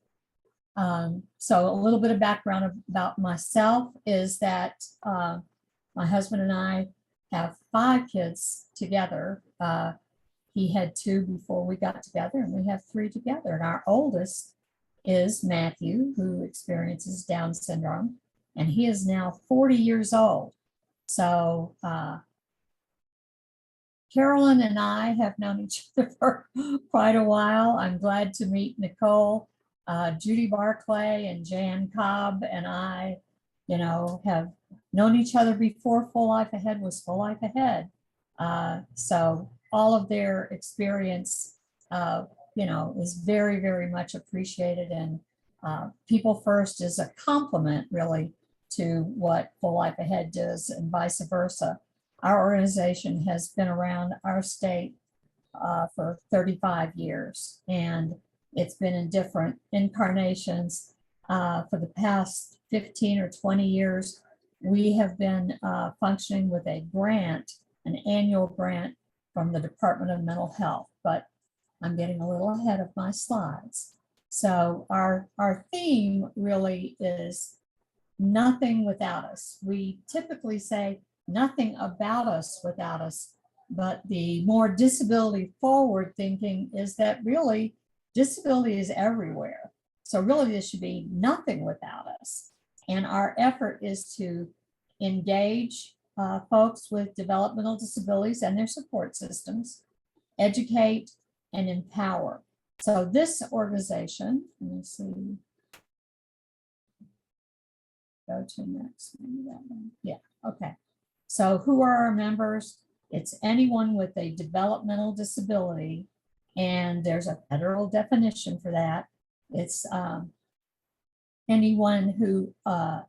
So a little bit of background about myself is that my husband and I have 5 kids together. He had 2 before we got together, and we have 3 together. And our oldest is Matthew, who experiences Down syndrome, and he is now 40 years old. So Carolyn and I have known each other for quite a while. I'm glad to meet Nicole, Judy Barclay, and Jan Cobb, and I, have known each other before Full Life Ahead was Full Life Ahead. So all of their experience, is very, very much appreciated. And People First is a complement, really, to what Full Life Ahead does, and vice versa. Our organization has been around our state for 35 years, and it's been in different incarnations. For the past 15 or 20 years, we have been functioning with a grant, an annual grant from the Department of Mental Health, but I'm getting a little ahead of my slides. So our theme really is nothing without us. We typically say nothing about us without us, but the more disability forward thinking is that really disability is everywhere. So really this should be nothing without us. And our effort is to engage folks with developmental disabilities and their support systems, educate and empower. So this organization, let me see, go to next, maybe that one. Yeah, okay. So who are our members? It's anyone with a developmental disability, and there's a federal definition for that. It's anyone who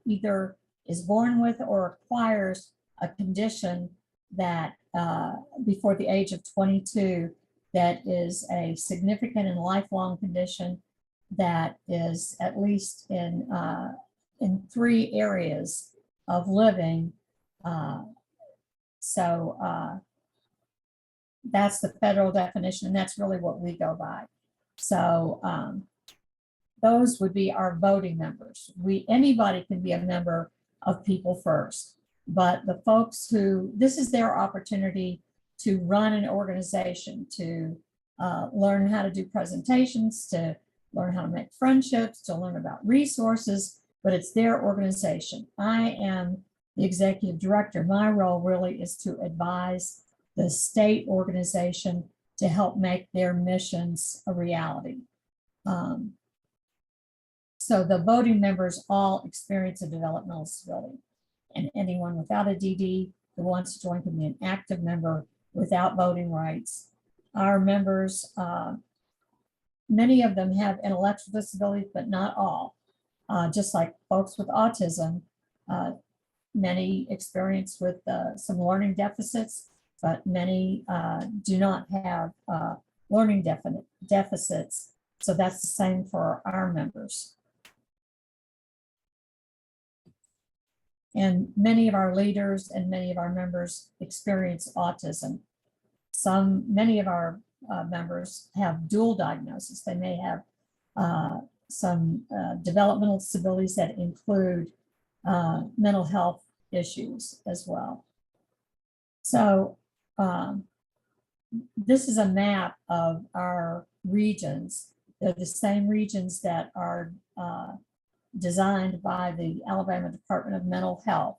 either is born with or acquires a condition that before the age of 22 that is a significant and lifelong condition that is at least in 3 areas of living. That's the federal definition, and that's really what we go by. So those would be our voting members. Anybody can be a member of People First, but the folks who, this is their opportunity to run an organization, to learn how to do presentations, to learn how to make friendships, to learn about resources, but it's their organization. I am the executive director. My role really is to advise the state organization to help make their missions a reality. So the voting members all experience a developmental disability, and anyone without a DD who wants to join can be an active member without voting rights. Our members, many of them have intellectual disabilities, but not all. Just like folks with autism, many experience with some learning deficits, but many do not have learning deficits. So that's the same for our members. And many of our leaders and many of our members experience autism. Many of our members have dual diagnosis. They may have some developmental disabilities that include mental health issues as well. So this is a map of our regions. They're the same regions that are designed by the Alabama Department of Mental Health.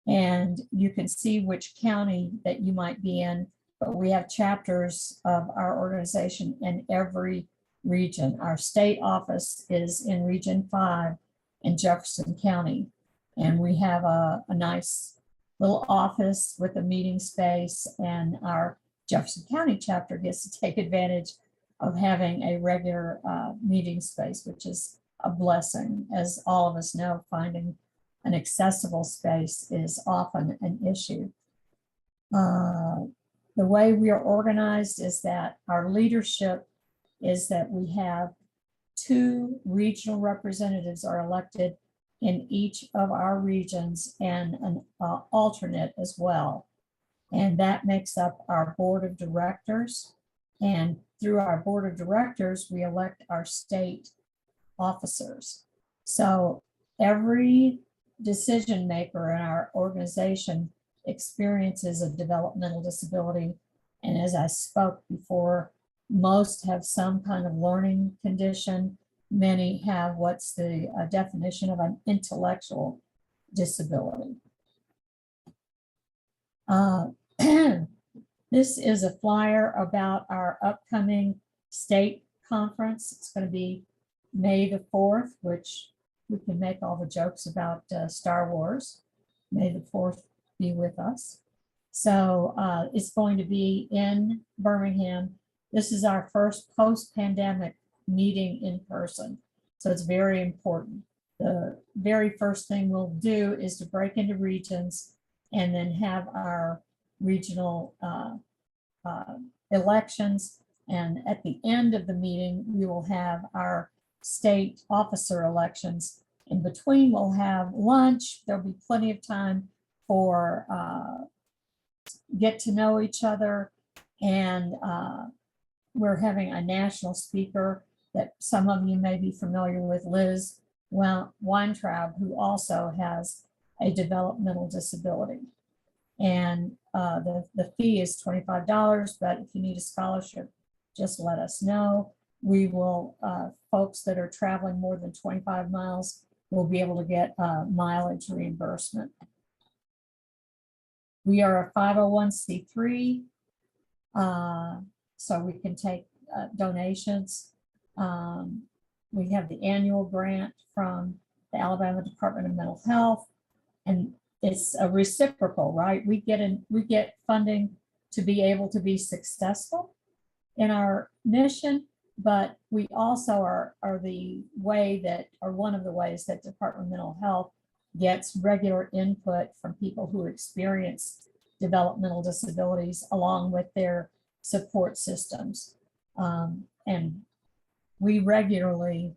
And you can see which county that you might be in, but we have chapters of our organization in every region. Our state office is in Region 5 in Jefferson County. And we have a nice little office with a meeting space, and our Jefferson County chapter gets to take advantage of having a regular meeting space, which is a blessing. As all of us know, finding an accessible space is often an issue. The way we are organized is that our leadership is that we have 2 regional representatives are elected in each of our regions, and an alternate as well. And that makes up our board of directors. And through our board of directors, we elect our state officers. So every decision maker in our organization experiences a developmental disability. And as I spoke before, most have some kind of learning condition, many have what's the definition of an intellectual disability. This is a flyer about our upcoming state conference. It's going to be May the 4th, which we can make all the jokes about Star Wars. May the 4th be with us. So it's going to be in Birmingham. This is our first post-pandemic meeting in person. So it's very important. The very first thing we'll do is to break into regions and then have our regional elections. And at the end of the meeting, we will have our state officer elections. In between, we'll have lunch. There'll be plenty of time for get to know each other. And we're having a national speaker that some of you may be familiar with, Liz Weintraub, who also has a developmental disability. And the fee is $25, but if you need a scholarship, just let us know. We will, folks that are traveling more than 25 miles will be able to get mileage reimbursement. We are a 501c3, so we can take donations. We have the annual grant from the Alabama Department of Mental Health, and it's a reciprocal, right? We get funding to be able to be successful in our mission, but we also are the way that, or one of the ways that Department of Mental Health gets regular input from people who experience developmental disabilities along with their support systems. And we regularly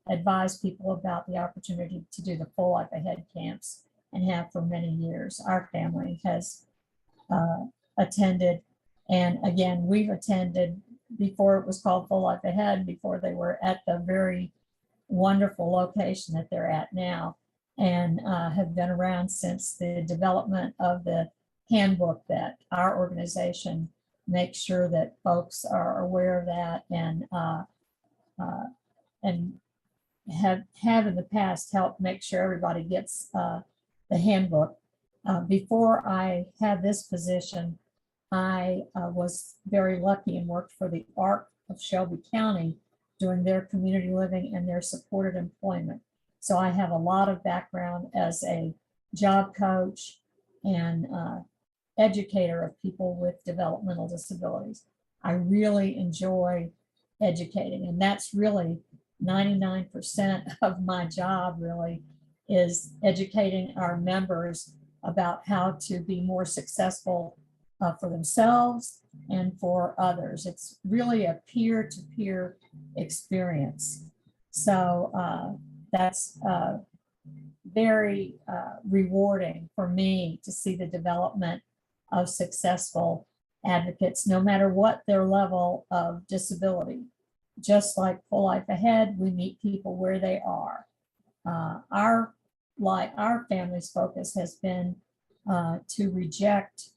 advise people about the opportunity to do the Full Life Ahead camps, and have for many years. Our family has attended, and again, we've attended before it was called Full Life Ahead, before they were at the very wonderful location that they're at now, and have been around since the development of the handbook that our organization makes sure that folks are aware of that, and have in the past helped make sure everybody gets the handbook. Before I had this position, I was very lucky and worked for the ARC of Shelby County doing their community living and their supported employment. So I have a lot of background as a job coach and educator of people with developmental disabilities. I really enjoy educating, and that's really 99% of my job, really, is educating our members about how to be more successful for themselves and for others. It's really a peer-to-peer experience. So that's very rewarding for me to see the development of successful advocates, no matter what their level of disability. Just like Full Life Ahead, we meet people where they are. Our family's focus has been to reject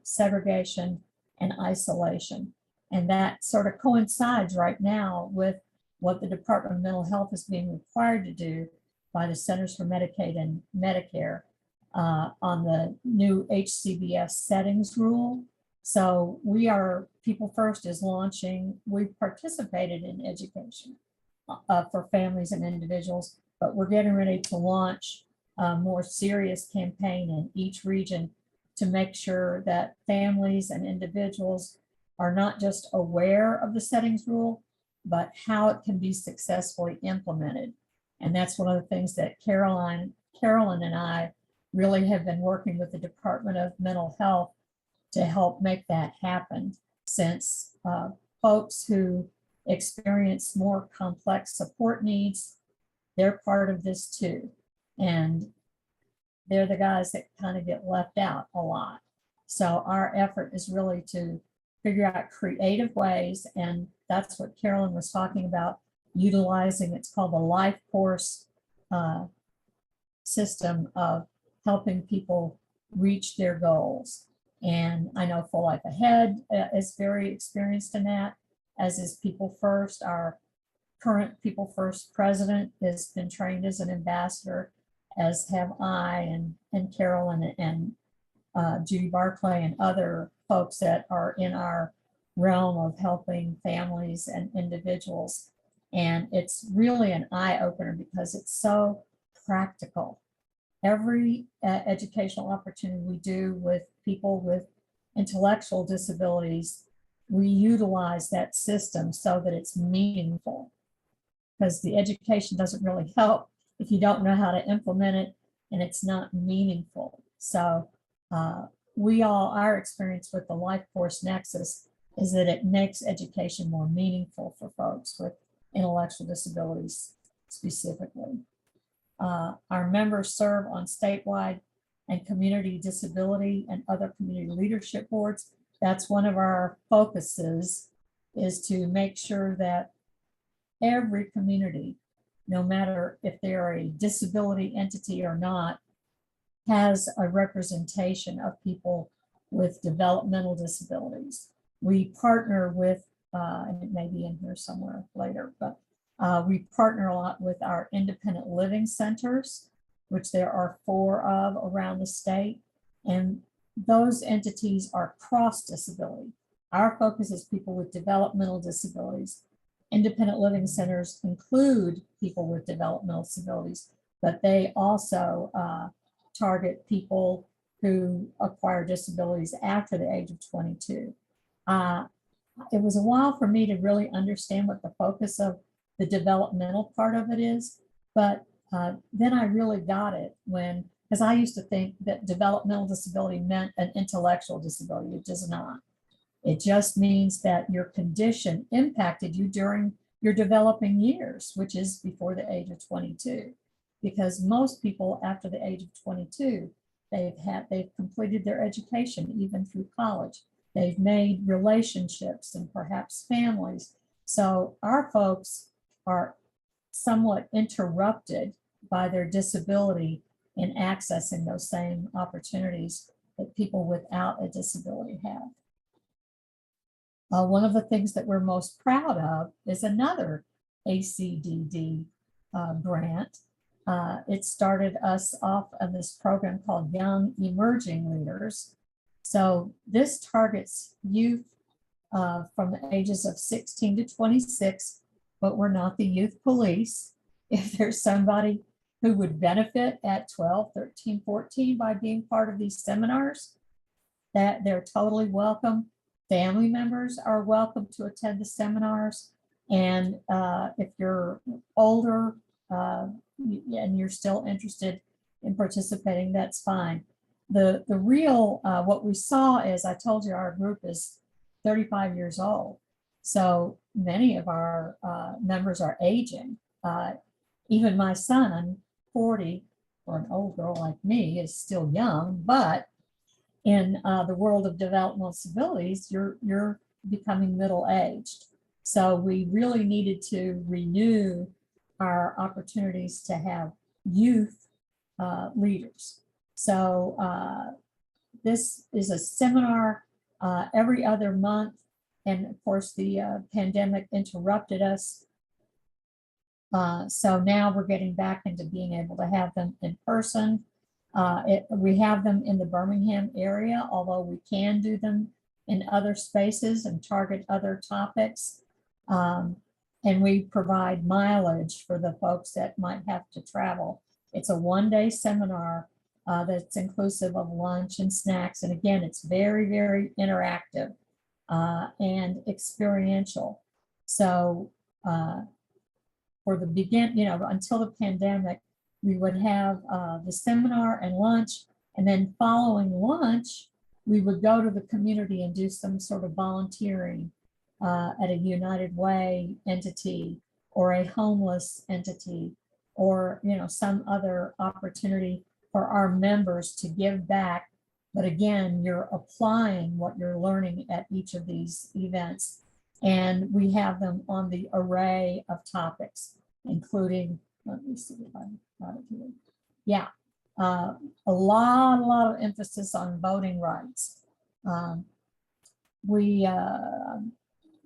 segregation and isolation. And that sort of coincides right now with what the Department of Mental Health is being required to do by the Centers for Medicaid and Medicare on the new HCBS settings rule. So we are, People First is launching, we've participated in education for families and individuals, but we're getting ready to launch a more serious campaign in each region to make sure that families and individuals are not just aware of the settings rule, but how it can be successfully implemented. And that's one of the things that Carolyn and I really have been working with the Department of Mental Health to help make that happen, since folks who experience more complex support needs, they're part of this too. And they're the guys that kind of get left out a lot. So our effort is really to figure out creative ways, and that's what Carolyn was talking about, utilizing, it's called the life course system of helping people reach their goals. And I know Full Life Ahead is very experienced in that, as is People First. Our current People First president has been trained as an ambassador, as have I and Carolyn and Judy Barclay and other folks that are in our realm of helping families and individuals. And it's really an eye opener because it's so practical. Every educational opportunity we do with people with intellectual disabilities, we utilize that system so that it's meaningful. Because the education doesn't really help if you don't know how to implement it and it's not meaningful. So our experience with the Life Force Nexus is that it makes education more meaningful for folks with intellectual disabilities specifically. Our members serve on statewide and community disability and other community leadership boards. That's one of our focuses, is to make sure that every community, no matter if they're a disability entity or not, has a representation of people with developmental disabilities. We partner with, and it may be in here somewhere later, but we partner a lot with our independent living centers, which there are 4 of around the state. And those entities are cross disability. Our focus is people with developmental disabilities. Independent living centers include people with developmental disabilities, but they also target people who acquire disabilities after the age of 22. It was a while for me to really understand what the focus of the developmental part of it is, but then I really got it because I used to think that developmental disability meant an intellectual disability. It does not. It just means that your condition impacted you during your developing years, which is before the age of 22. Because most people after the age of 22, they've completed their education, even through college. They've made relationships and perhaps families. So our folks are somewhat interrupted by their disability in accessing those same opportunities that people without a disability have. One of the things that we're most proud of is another ACDD grant. It started us off on this program called Young Emerging Leaders. So this targets youth from the ages of 16 to 26, but we're not the youth police. If there's somebody who would benefit at 12, 13, 14 by being part of these seminars, that they're totally welcome. Family members are welcome to attend the seminars. And if you're older and you're still interested in participating, that's fine. The real, what we saw is, I told you our group is 35 years old. So many of our members are aging. Even my son, I'm 40, or an old girl like me, is still young, but in the world of developmental disabilities, you're becoming middle-aged. So we really needed to renew our opportunities to have youth leaders. So this is a seminar every other month. And of course, the pandemic interrupted us. So now we're getting back into being able to have them in person. We have them in the Birmingham area, although we can do them in other spaces and target other topics. And we provide mileage for the folks that might have to travel. It's a one-day seminar that's inclusive of lunch and snacks. And again, it's very, very interactive and experiential. So for the until the pandemic, we would have the seminar and lunch, and then following lunch, we would go to the community and do some sort of volunteering at a United Way entity or a homeless entity, or some other opportunity for our members to give back. But again, you're applying what you're learning at each of these events. And we have them on the array of topics, including, let me see if I got it here. Yeah, a lot of emphasis on voting rights. I'm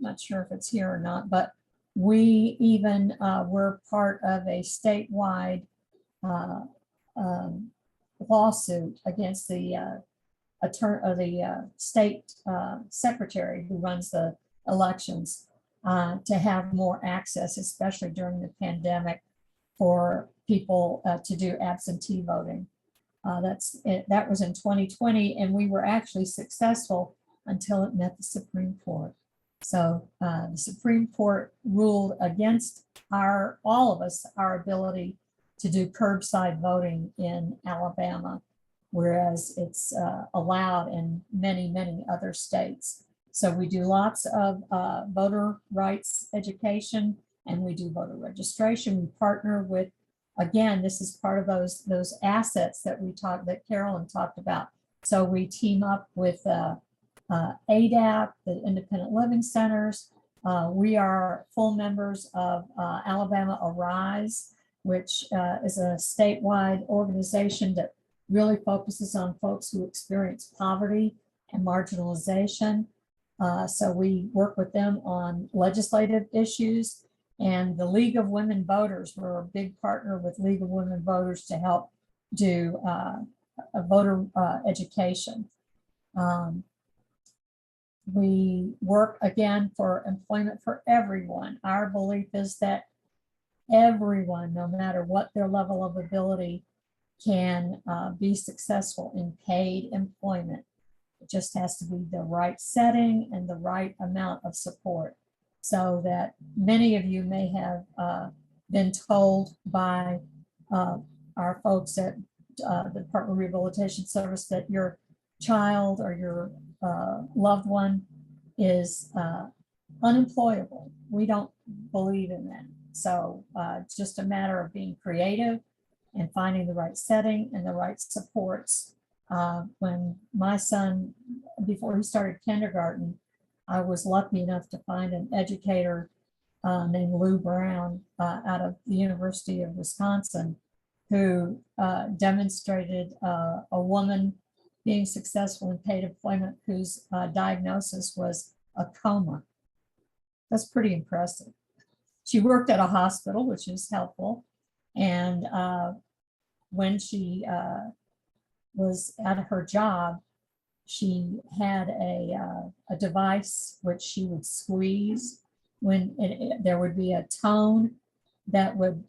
not sure if it's here or not, but We even were part of a statewide lawsuit against the state secretary who runs the elections to have more access, especially during the pandemic, for people to do absentee voting. That was in 2020, and we were actually successful until it met the Supreme Court. So the Supreme Court ruled against all of us, our ability to do curbside voting in Alabama, whereas it's allowed in many, many other states. So we do lots of voter rights education, and we do voter registration. We partner with, again, this is part of those assets that that Carolyn talked about. So we team up with ADAP, the Independent Living Centers. We are full members of Alabama Arise, which is a statewide organization that really focuses on folks who experience poverty and marginalization. So we work with them on legislative issues. And the League of Women Voters, we're a big partner with League of Women Voters to help do a voter education. We work again for employment for everyone. Our belief is that everyone, no matter what their level of ability, can be successful in paid employment. It just has to be the right setting and the right amount of support. So that many of you may have been told by our folks at the Department of Rehabilitation Service that your child or your loved one is unemployable. We don't believe in that. So it's just a matter of being creative and finding the right setting and the right supports. When my son, before he started kindergarten, I was lucky enough to find an educator named Lou Brown out of the University of Wisconsin, who demonstrated a woman being successful in paid employment whose diagnosis was a coma. That's pretty impressive. She worked at a hospital, which is helpful. And when she was at her job, she had a device which she would squeeze when there would be a tone that would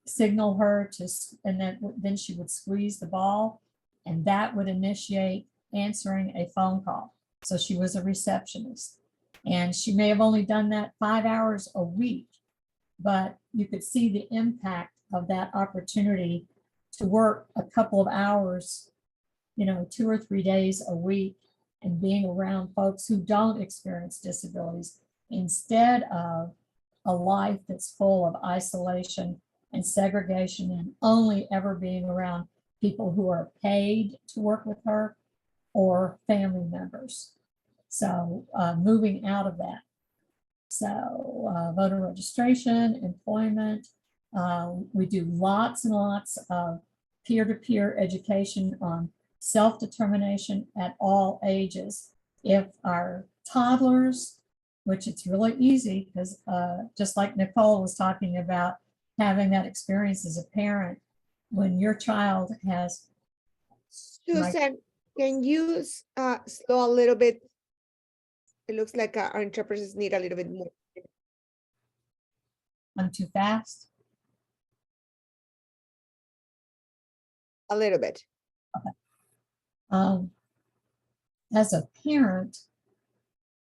signal her to, and then she would squeeze the ball, and that would initiate answering a phone call. So she was a receptionist, and she may have only done that 5 hours a week, but you could see the impact of that opportunity to work a couple of hours, 2 or 3 days a week, and being around folks who don't experience disabilities instead of a life that's full of isolation and segregation and only ever being around people who are paid to work with her or family members. So moving out of that. So voter registration, employment, we do lots and lots of peer-to-peer education on self-determination at all ages. If our toddlers, which it's really easy because just like Nicole was talking about having that experience as a parent, when your child has. Susan, can you slow a little bit? It looks like our interpreters need a little bit more. I'm too fast. A little bit. As a parent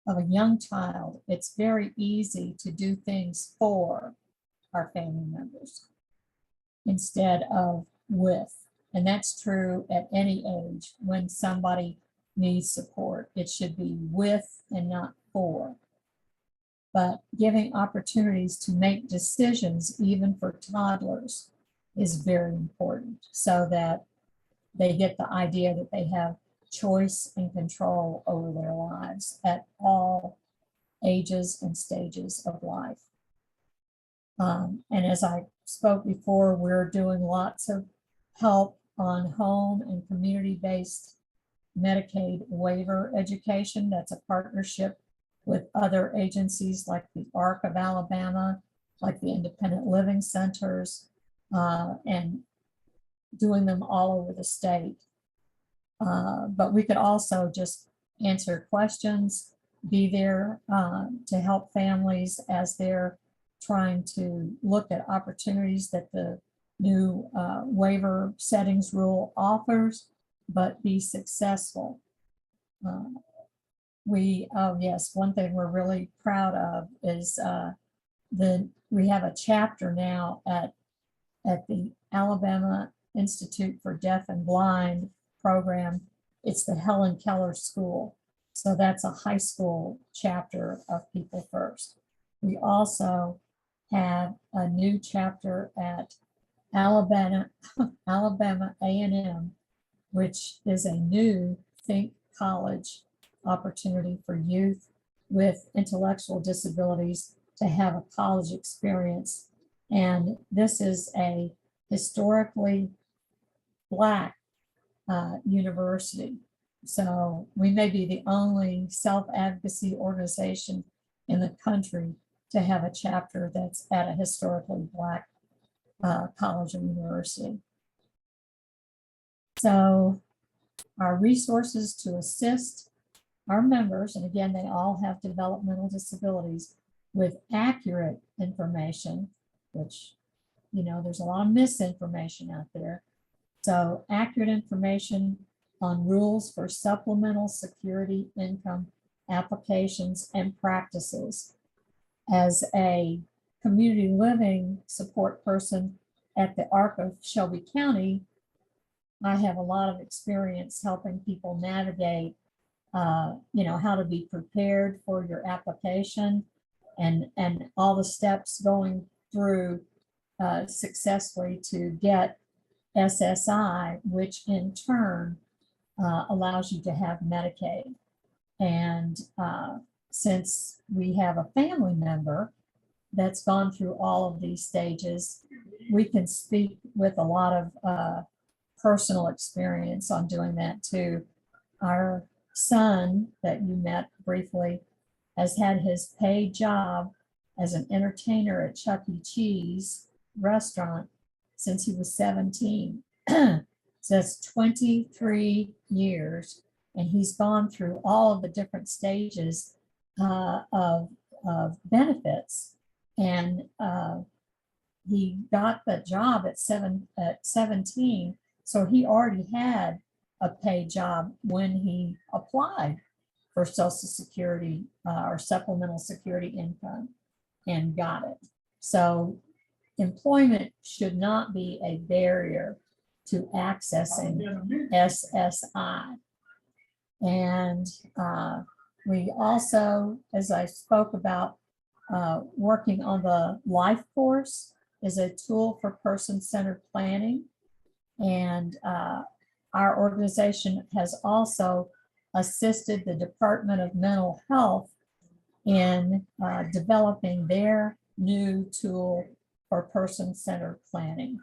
of a young child, it's very easy to do things for our family members instead of with. And that's true at any age. When somebody needs support, it should be with and not for. But giving opportunities to make decisions, even for toddlers, is very important so that they get the idea that they have choice and control over their lives at all ages and stages of life. And as I spoke before, we're doing lots of help on home and community-based Medicaid waiver education. That's a partnership with other agencies like the ARC of Alabama, like the Independent Living Centers, and doing them all over the state. But we could also just answer questions, be there to help families as they're trying to look at opportunities that the new waiver settings rule offers, but be successful. Oh yes, one thing we're really proud of is we have a chapter now at the Alabama Institute for Deaf and Blind program. It's the Helen Keller School. So that's a high school chapter of People First. We also have a new chapter at Alabama A&M, which is a new Think College opportunity for youth with intellectual disabilities to have a college experience. And this is a historically Black university. So we may be the only self-advocacy organization in the country to have a chapter that's at a historically Black college or university. So our resources to assist our members, and again, they all have developmental disabilities, with accurate information, which, you know, there's a lot of misinformation out there. So accurate information on rules for supplemental security income applications and practices. As a community living support person at the ARC of Shelby County, I have a lot of experience helping people navigate, you know, how to be prepared for your application and all the steps going through successfully to get SSI, which in turn allows you to have Medicaid. And since we have a family member that's gone through all of these stages, we can speak with a lot of personal experience on doing that too. Our son that you met briefly has had his paid job as an entertainer at Chuck E. Cheese restaurant since he was 17. So that's 23 years. And he's gone through all of the different stages of benefits. And he got the job at 17. So he already had a paid job when he applied for Social Security or supplemental security income and got it. So employment should not be a barrier to accessing SSI. And we also, as I spoke about, working on the Life Course is a tool for person-centered planning. And our organization has also assisted the Department of Mental Health in developing their new tool for person-centered planning.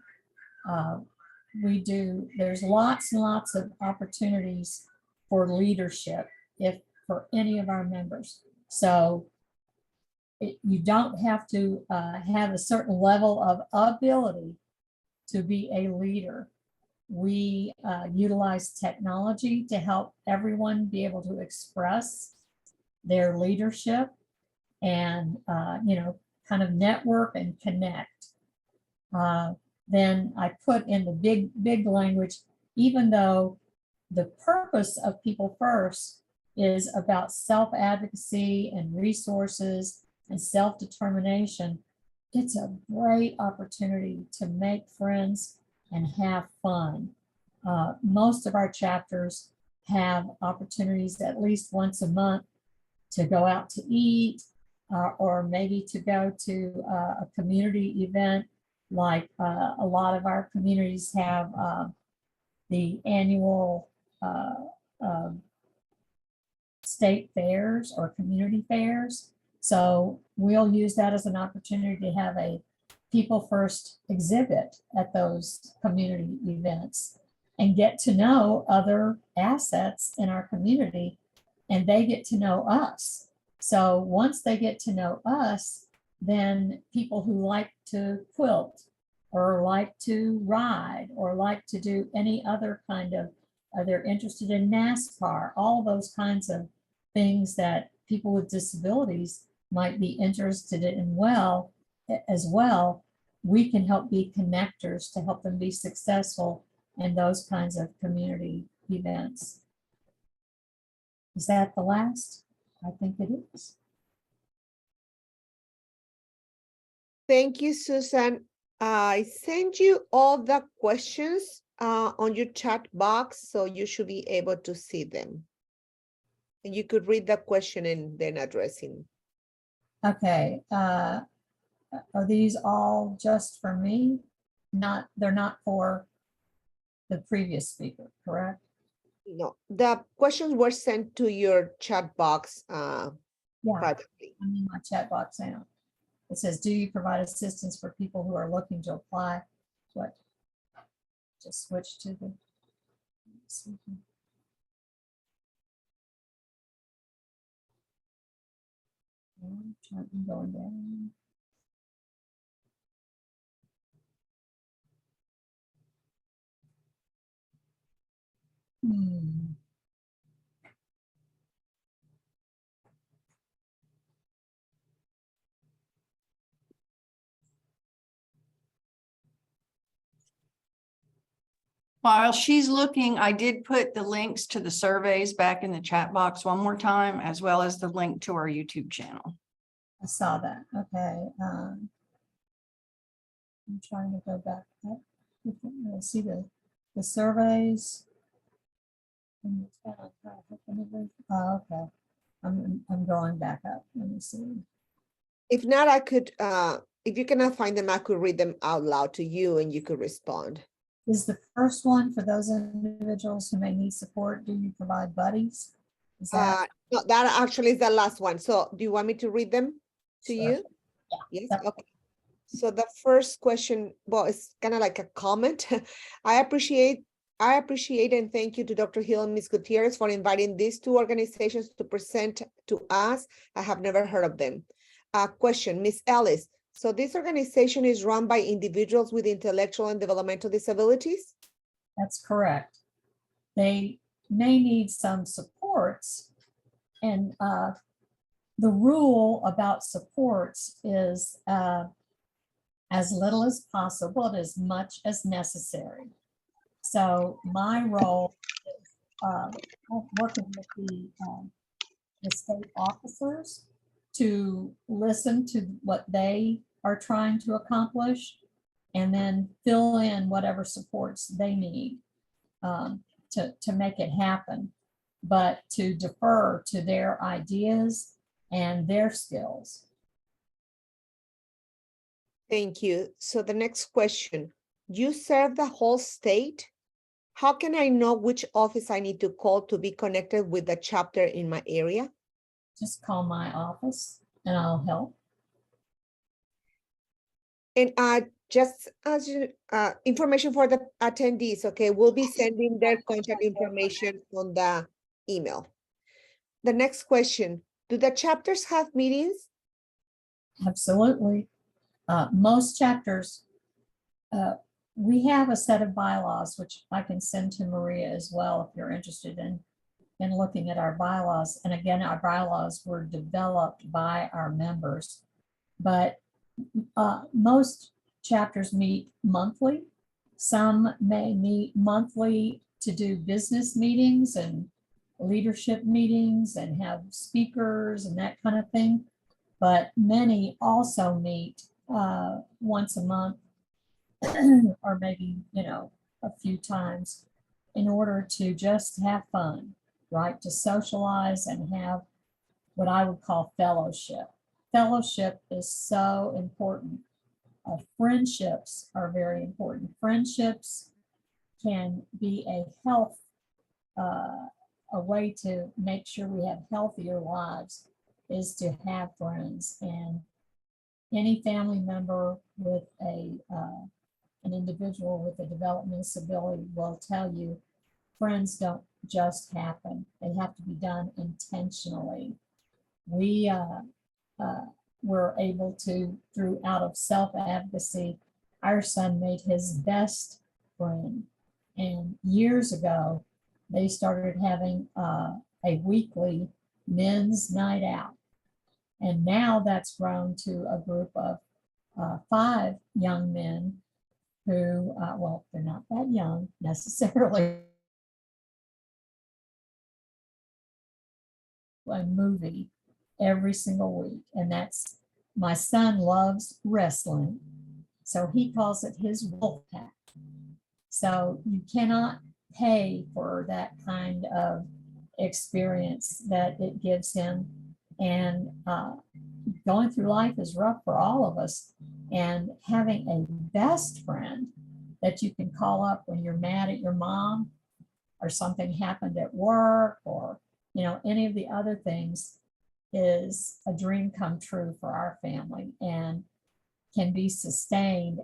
There's lots and lots of opportunities for leadership for any of our members. So you don't have to have a certain level of ability to be a leader. We utilize technology to help everyone be able to express their leadership and, you know, kind of network and connect. Then I put in the big language, even though the purpose of People First is about self-advocacy and resources and self-determination, it's a great opportunity to make friends and have fun. Most of our chapters have opportunities at least once a month to go out to eat or maybe to go to a community event. Like a lot of our communities have the annual state fairs or community fairs. So we'll use that as an opportunity to have a People First exhibit at those community events and get to know other assets in our community, and they get to know us. So once they get to know us, then people who like to quilt or like to ride or like to do any other kind of, they're interested in NASCAR, all those kinds of things that people with disabilities might be interested in as well, we can help be connectors to help them be successful in those kinds of community events. Is that the last? I think it is. Thank you, Susan. I sent you all the questions on your chat box, so you should be able to see them. And you could read the question and then addressing. Okay, are these all just for me? They're not for the previous speaker, correct? No, the questions were sent to your chat box Yeah, privately. I'm in my chat box now. It says, do you provide assistance for people who are looking to apply? What? Just switch to the. I'm going down. Hmm. While she's looking, I did put the links to the surveys back in the chat box one more time, as well as the link to our YouTube channel. I saw that. Okay. I'm trying to go back up. See the surveys. Oh, okay. I'm going back up. Let me see. If not, I could, if you cannot find them, I could read them out loud to you and you could respond. Is the first one for those individuals who may need support? Do you provide buddies? Is that? No, that actually is the last one. So do you want me to read them to Sure. you? Yeah, Yes, that- okay. So the first question, well, it's kind of like a comment. I appreciate and thank you to Dr. Hill and Ms. Gutierrez for inviting these two organizations to present to us. I have never heard of them. Question, Ms. Ellis. So this organization is run by individuals with intellectual and developmental disabilities? That's correct. They may need some supports. And the rule about supports is as little as possible and as much as necessary. So my role is working with the state officers to listen to what they are trying to accomplish and then fill in whatever supports they need to make it happen, but to defer to their ideas and their skills. Thank you. So the next question, you serve the whole state? How can I know which office I need to call to be connected with the chapter in my area? Just call my office and I'll help. And just as information for the attendees, okay, we'll be sending their contact information on the email. The next question, do the chapters have meetings? Absolutely. Most chapters, we have a set of bylaws, which I can send to Maria as well if you're interested in looking at our bylaws. And again, our bylaws were developed by our members, but most chapters meet monthly. Some may meet monthly to do business meetings and leadership meetings and have speakers and that kind of thing. But many also meet once a month or maybe, a few times in order to just have fun, right? To socialize and have what I would call fellowship. Fellowship is so important. Friendships are very important. Friendships can be a way to make sure we have healthier lives is to have friends. And any family member with an individual with a developmental disability will tell you friends don't just happen. They have to be done intentionally. we were able to, through out of self-advocacy, our son made his best friend. And years ago, they started having a weekly men's night out. And now that's grown to a group of 5 young men who, well, they're not that young necessarily. A movie every single week. And that's, my son loves wrestling. So he calls it his wolf pack. So you cannot pay for that kind of experience that it gives him. And going through life is rough for all of us. And having a best friend that you can call up when you're mad at your mom or something happened at work or, you know, any of the other things is a dream come true for our family and can be sustained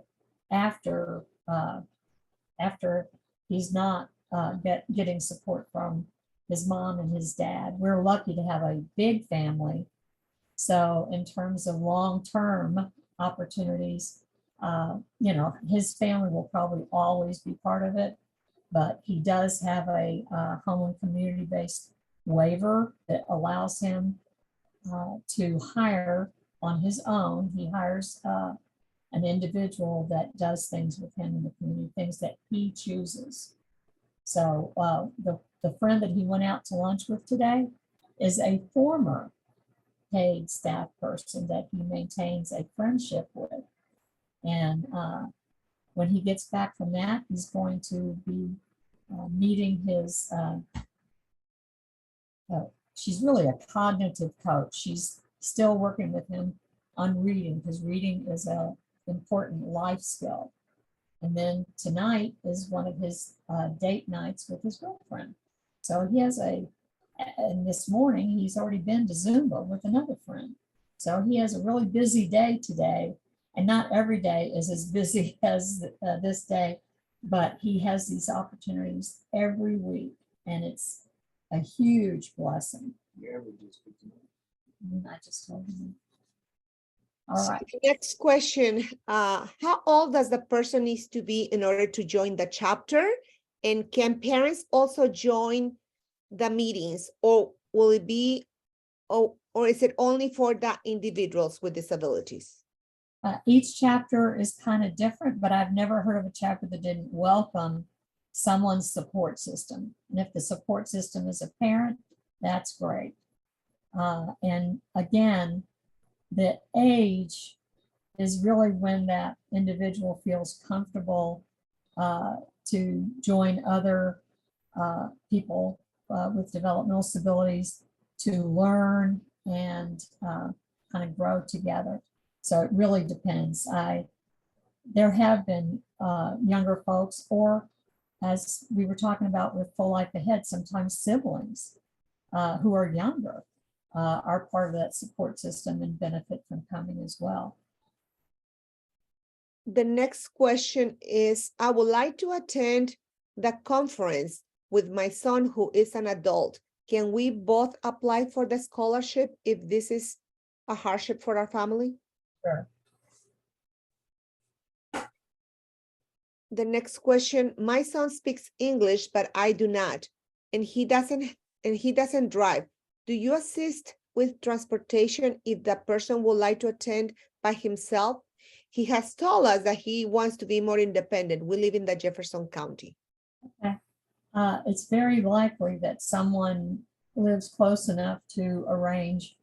after he's not getting support from his mom and his dad. We're lucky to have a big family. So in terms of long-term opportunities, you know, his family will probably always be part of it, but he does have a home and community-based waiver that allows him to hire on his own. He hires an individual that does things with him in the community, things that he chooses. So the friend that he went out to lunch with today is a former paid staff person that he maintains a friendship with. And when he gets back from that, he's going to be meeting his, she's really a cognitive coach. She's still working with him on reading because reading is an important life skill. And then tonight is one of his date nights with his girlfriend. So he has and this morning he's already been to Zumba with another friend. So he has a really busy day today. And not every day is as busy as this day, but he has these opportunities every week. And it's a huge blessing. I just told him. All right. Next question, how old does the person needs to be in order to join the chapter? And can parents also join the meetings, or will it be, or is it only for the individuals with disabilities? Each chapter is kind of different, but I've never heard of a chapter that didn't welcome someone's support system. And if the support system is a parent, that's great. And again, the age is really when that individual feels comfortable to join other people with developmental disabilities to learn and kind of grow together. So it really depends. There have been younger folks, or as we were talking about with Full Life Ahead, sometimes siblings who are younger are part of that support system and benefit from coming as well. The next question is, I would like to attend the conference with my son who is an adult. Can we both apply for the scholarship if this is a hardship for our family? Sure. The next question, my son speaks English, but I do not, and he doesn't drive. Do you assist with transportation if the person would like to attend by himself? He has told us that he wants to be more independent. We live in the Jefferson County. Okay. It's very likely that someone lives close enough to arrange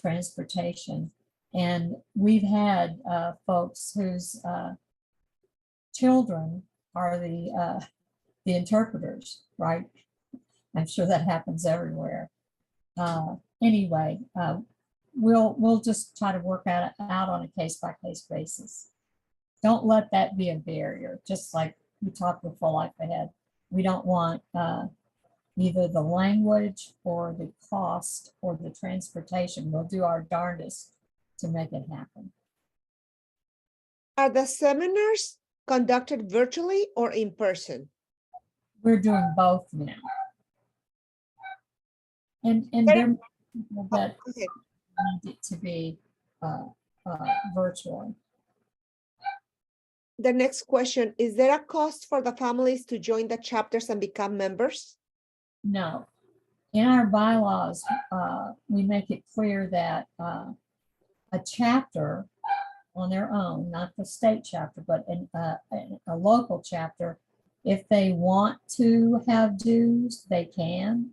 transportation. And we've had folks whose children are the interpreters, right? I'm sure that happens everywhere. Anyway, we'll just try to work out on a case-by-case basis. Don't let that be a barrier. Just like we talked with Full Life Ahead, we don't want either the language or the cost or the transportation. We'll do our darndest to make it happen. Are the seminars conducted virtually or in person? We're doing both now. And that Okay. need it to be virtually. The next question, is there a cost for the families to join the chapters and become members? No. In our bylaws, we make it clear that a chapter on their own, not the state chapter, but a local chapter, if they want to have dues, they can.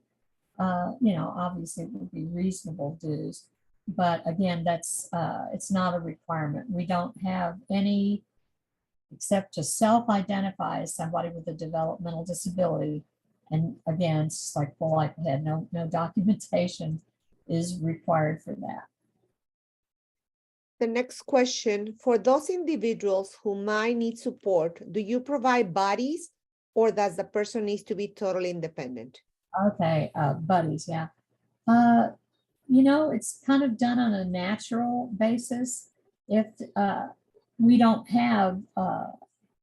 Obviously it would be reasonable dues, but again, that's it's not a requirement. We don't have any, except to self-identify as somebody with a developmental disability. And again, it's like full life ahead, no documentation is required for that. The next question, for those individuals who might need support, do you provide buddies or does the person needs to be totally independent? Okay, buddies, yeah. It's kind of done on a natural basis. If we don't have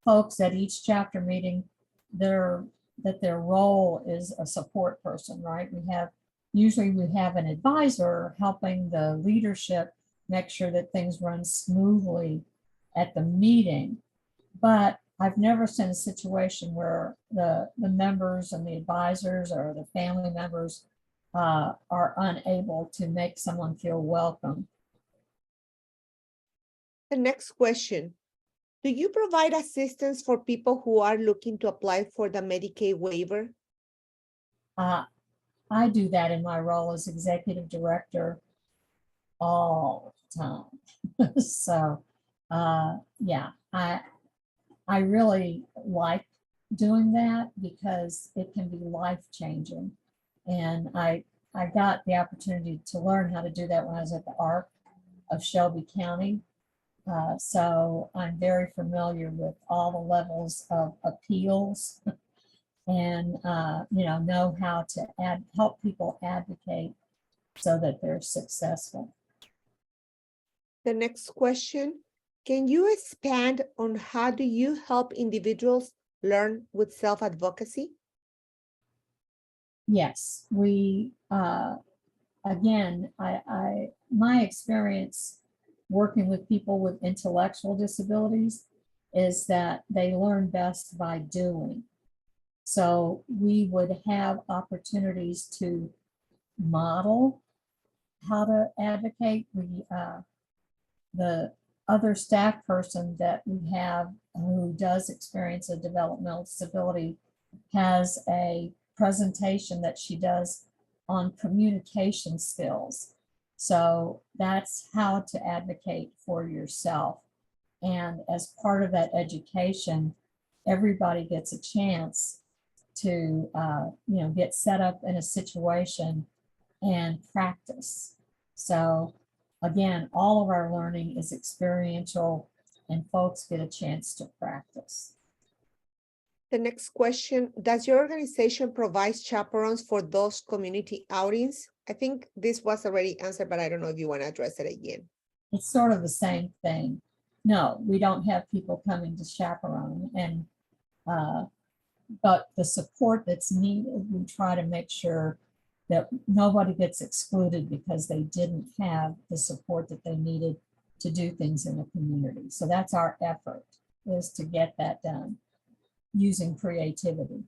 folks at each chapter meeting that their role is a support person, right? Usually we have an advisor helping the leadership make sure that things run smoothly at the meeting. But I've never seen a situation where the members and the advisors or the family members are unable to make someone feel welcome. The next question, do you provide assistance for people who are looking to apply for the Medicaid waiver? I do that in my role as executive director all the time. So, yeah, I really like doing that because it can be life-changing. And I got the opportunity to learn how to do that when I was at the ARC of Shelby County. So I'm very familiar with all the levels of appeals and, know how to help people advocate so that they're successful. The next question, can you expand on how do you help individuals learn with self-advocacy? Yes, we, again, my experience working with people with intellectual disabilities is that they learn best by doing. So we would have opportunities to model how to advocate. The other staff person that we have who does experience a developmental disability has a presentation that she does on communication skills. So that's how to advocate for yourself. And as part of that education, everybody gets a chance to, get set up in a situation and practice. So again, all of our learning is experiential and folks get a chance to practice. The next question, does your organization provide chaperones for those community outings? I think this was already answered, but I don't know if you want to address it again. It's sort of the same thing. No, we don't have people coming to chaperone, and but the support that's needed, we try to make sure that nobody gets excluded because they didn't have the support that they needed to do things in the community. So that's our effort, is to get that done using creativity.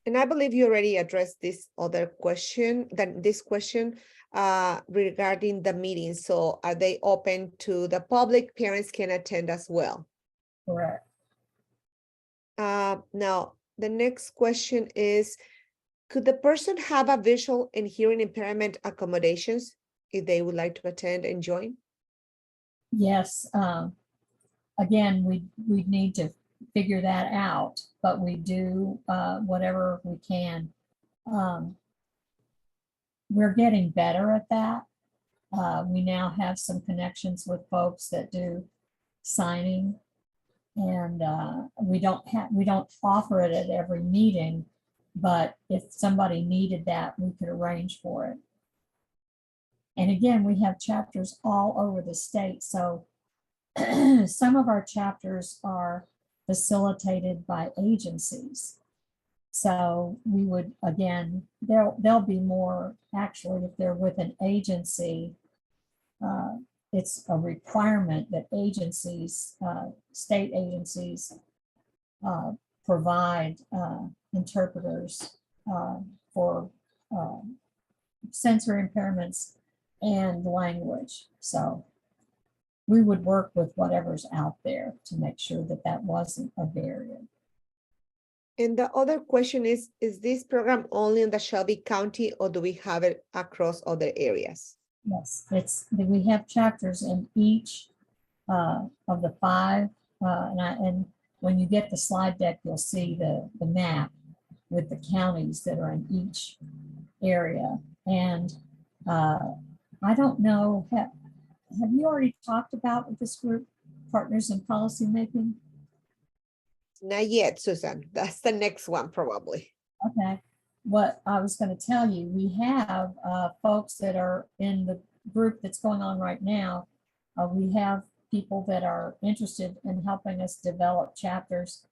And I believe you already addressed this other question, regarding the meeting. So are they open to the public? Parents can attend as well. Correct. Now, the next question is, could the person have a visual and hearing impairment accommodations if they would like to attend and join? Yes. Again, we need to figure that out, but we do whatever we can. We're getting better at that. We now have some connections with folks that do signing, and we don't offer it at every meeting, but if somebody needed that, we could arrange for it. And again, we have chapters all over the state. So some of our chapters are facilitated by agencies. So we would, again, there'll be more, actually, if they're with an agency, it's a requirement that agencies, state agencies, provide interpreters for sensory impairments and language. So we would work with whatever's out there to make sure that that wasn't a barrier. And the other question is this program only in the Shelby County or do we have it across other areas? Yes, we have chapters in each of the 5. And when you get the slide deck, you'll see the map with the counties that are in each area. And I don't know, have you already talked about with this group, Partners in Policymaking? Not yet, Susan. That's the next one probably. Okay, what I was going to tell you, we have folks that are in the group that's going on right now. We have people that are interested in helping us develop chapters.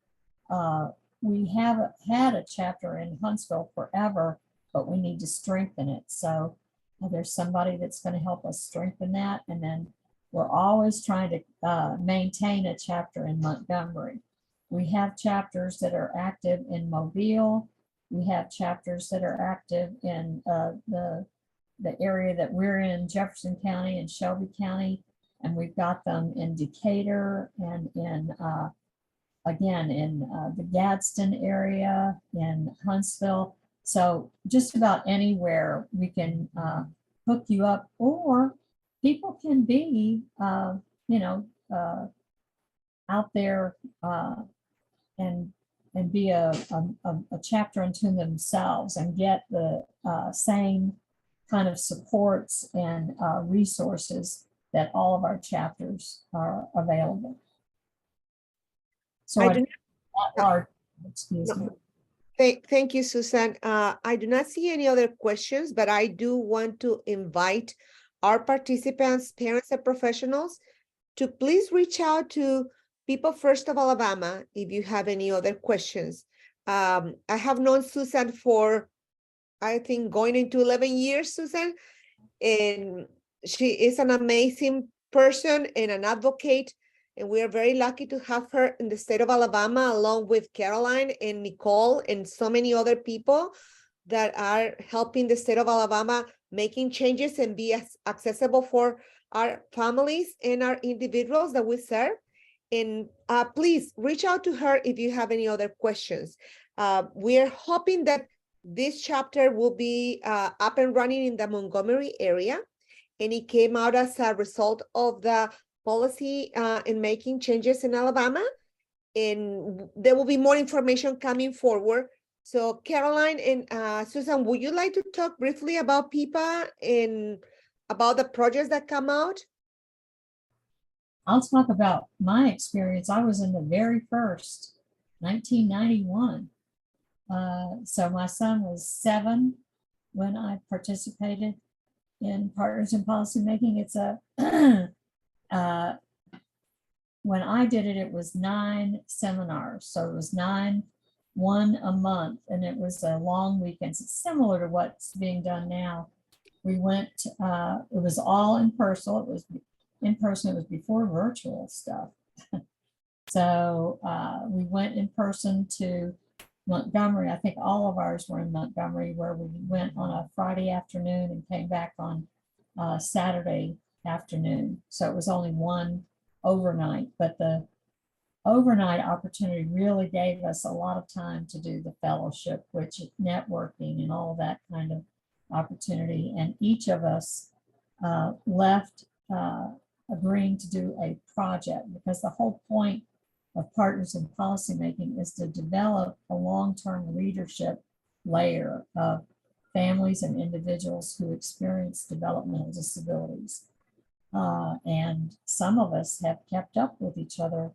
We haven't had a chapter in Huntsville forever, but we need to strengthen it. So there's somebody that's going to help us strengthen that. And then we're always trying to maintain a chapter in Montgomery. We have chapters that are active in Mobile. We have chapters that are active in the area that we're in, Jefferson County and Shelby County. And we've got them in Decatur and in, again, in the Gadsden area, in Huntsville. So just about anywhere we can hook you up, or people can be, out there and be a chapter unto themselves and get the same kind of supports and resources that all of our chapters are available. So I do excuse me. Thank you, Susan. I do not see any other questions, but I do want to invite our participants, parents and professionals, to please reach out to People First of Alabama if you have any other questions. I have known Susan for, I think, going into 11 years, Susan, and she is an amazing person and an advocate. And we are very lucky to have her in the state of Alabama, along with Caroline and Nicole and so many other people that are helping the state of Alabama making changes and be as accessible for our families and our individuals that we serve. And please reach out to her if you have any other questions. We are hoping that this chapter will be up and running in the Montgomery area. And it came out as a result of the policy in making changes in Alabama. And there will be more information coming forward. So Caroline and Susan, would you like to talk briefly about PIPA and about the projects that come out? I'll talk about my experience. I was in the very first, 1991. So my son was 7 when I participated in Partners in Policymaking. It's a, when I did it, it was 9 seminars. So it was 1 a month, and it was a long weekends. It's similar to what's being done now. We went, it was all in person. It was in person. It was before virtual stuff. So we went in person to Montgomery. I think all of ours were in Montgomery, where we went on a Friday afternoon and came back on Saturday afternoon. So it was only 1 overnight, but the overnight opportunity really gave us a lot of time to do the fellowship, which networking and all of that kind of opportunity. And each of us left agreeing to do a project, because the whole point of Partners in Policymaking is to develop a long-term leadership layer of families and individuals who experience developmental disabilities. And some of us have kept up with each other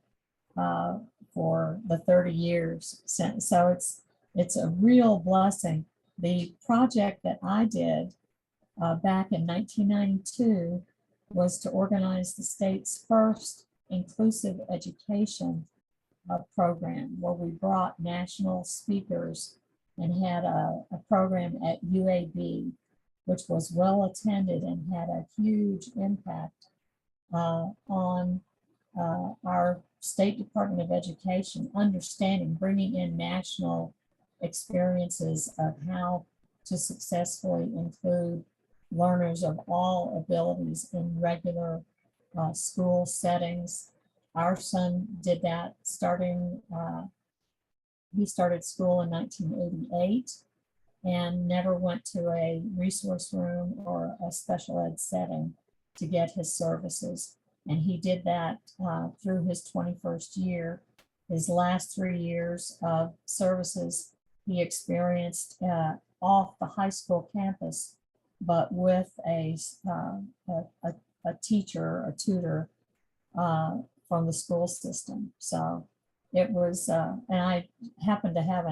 for the 30 years since. So it's a real blessing. The project that I did back in 1992 was to organize the state's first inclusive education program, where we brought national speakers and had a program at UAB, which was well attended and had a huge impact on our State Department of Education, understanding, bringing in national experiences of how to successfully include learners of all abilities in regular school settings. Our son did that starting, he started school in 1988 and never went to a resource room or a special ed setting to get his services. And he did that through his 21st year. His last 3 years of services, he experienced off the high school campus, but with a teacher, a tutor from the school system. So it was, and I happened to have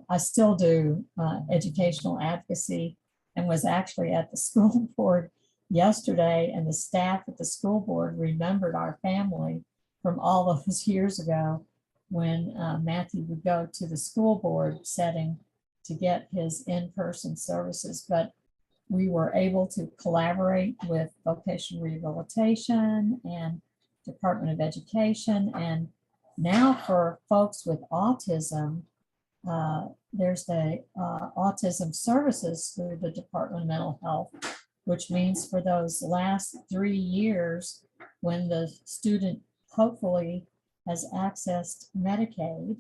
I still do educational advocacy, and was actually at the school board yesterday, and the staff at the school board remembered our family from all of those years ago when Matthew would go to the school board setting to get his in-person services. But we were able to collaborate with vocational rehabilitation and Department of Education. And now for folks with autism, there's the autism services through the Department of Mental Health, which means for those last 3 years, when the student hopefully has accessed Medicaid,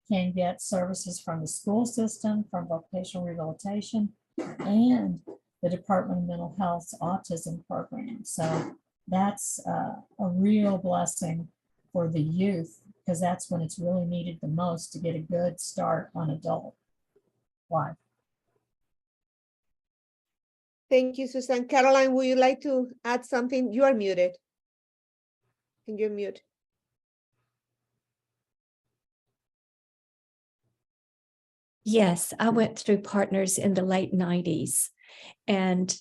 can get services from the school system, from vocational rehabilitation, and the Department of Mental Health's autism program. So that's a real blessing for the youth, because that's when it's really needed the most to get a good start on adult life. Thank you, Susan. Caroline, would you like to add something? You are muted. And you're mute. Yes, I went through Partners in the late 90s, and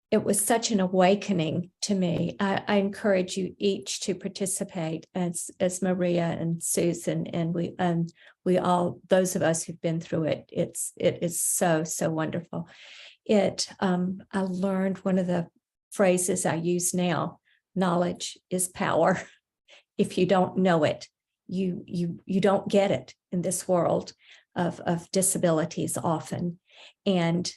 it was such an awakening to me. I encourage you each to participate, as Maria and Susan and we all, those of us who've been through it. It is so wonderful. I learned one of the phrases I use now: knowledge is power. If you don't know it, you don't get it in this world of disabilities often. And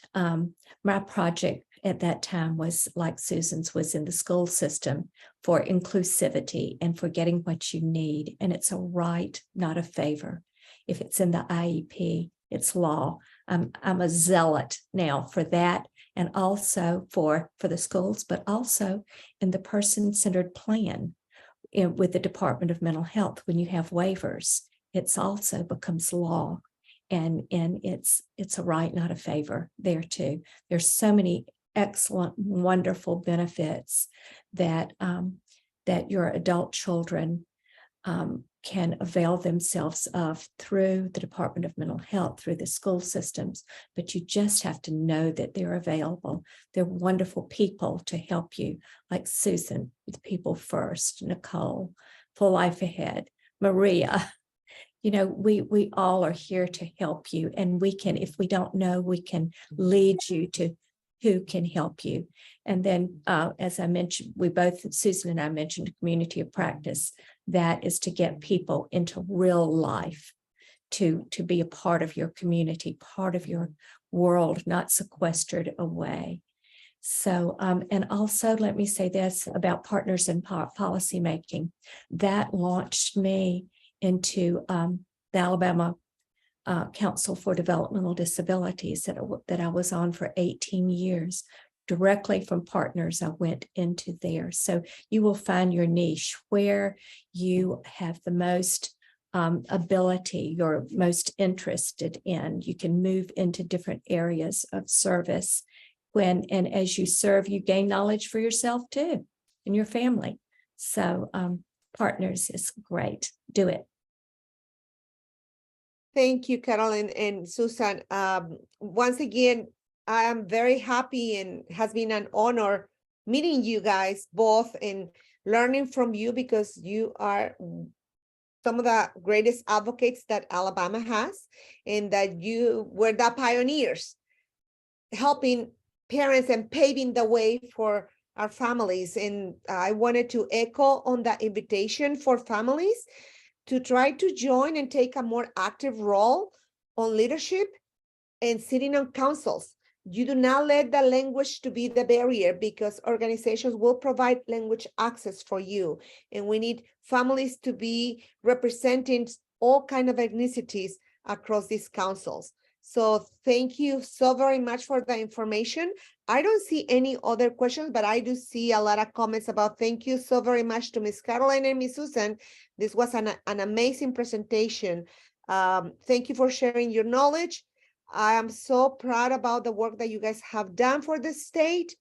my project at that time was, like Susan's, was in the school system for inclusivity and for getting what you need. And it's a right, not a favor. If it's in the IEP, it's law. I'm a zealot now for that, and also for the schools, but also in the person-centered plan with the Department of Mental Health. When you have waivers, it's also becomes law. And it's a right, not a favor there too. There's so many excellent, wonderful benefits that your adult children can avail themselves of through the Department of Mental Health, through the school systems. But you just have to know that they're available. They're wonderful people to help you, like Susan with People First, Nicole, Full Life Ahead, Maria. You know, we all are here to help you, and we can, if we don't know, we can lead you to who can help you. And then, as I mentioned, Susan and I mentioned community of practice. That is to get people into real life, to be a part of your community, part of your world, not sequestered away. So, and also let me say this about Partners in Policymaking. That launched me into the Alabama Council for Developmental Disabilities that I was on for 18 years. Directly from Partners, I went into there. So you will find your niche where you have the most ability, you're most interested in. You can move into different areas of service. And as you serve, you gain knowledge for yourself too, and your family. So Partners is great. Do it. Thank you, Caroline and Susan. Once again, I am very happy, and has been an honor meeting you guys both and learning from you, because you are some of the greatest advocates that Alabama has, and that you were the pioneers helping parents and paving the way for our families. And I wanted to echo on that invitation for families to try to join and take a more active role on leadership and sitting on councils. You do not let the language to be the barrier, because organizations will provide language access for you. And we need families to be representing all kind of ethnicities across these councils. So thank you so very much for the information. I don't see any other questions, but I do see a lot of comments about thank you so very much to Ms. Caroline and Ms. Susan. This was an amazing presentation. Thank you for sharing your knowledge. I am so proud about the work that you guys have done for the state.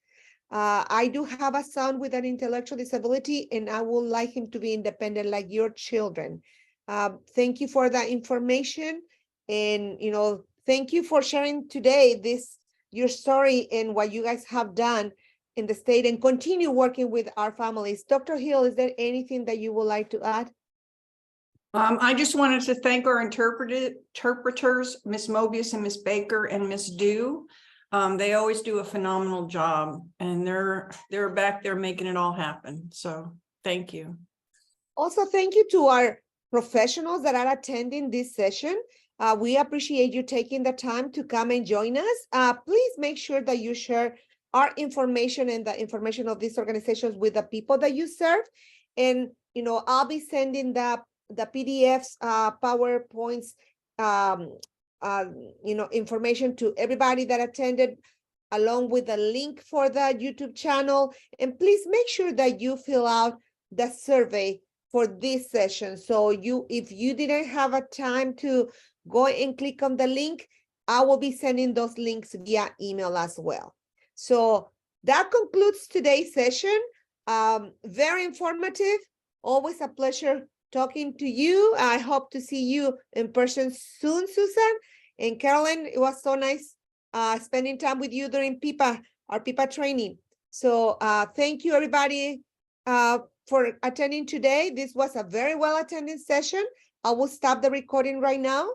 I do have a son with an intellectual disability, and I would like him to be independent like your children. Thank you for that information. And, thank you for sharing today your story and what you guys have done in the state, and continue working with our families. Dr. Hill, is there anything that you would like to add? I just wanted to thank our interpreters, Miss Mobius and Miss Baker and Miss Dew. They always do a phenomenal job, and they're back there making it all happen. So thank you. Also, thank you to our professionals that are attending this session. We appreciate you taking the time to come and join us. Please make sure that you share our information and the information of these organizations with the people that you serve. And, I'll be sending the PDFs, PowerPoints, information to everybody that attended, along with the link for the YouTube channel. And please make sure that you fill out the survey for this session. So if you didn't have a time to go and click on the link, I will be sending those links via email as well. So that concludes today's session. Very informative. Always a pleasure talking to you. I hope to see you in person soon, Susan. And Carolyn, it was so nice spending time with you during our PIPA training. So thank you, everybody, for attending today. This was a very well attended session. I will stop the recording right now.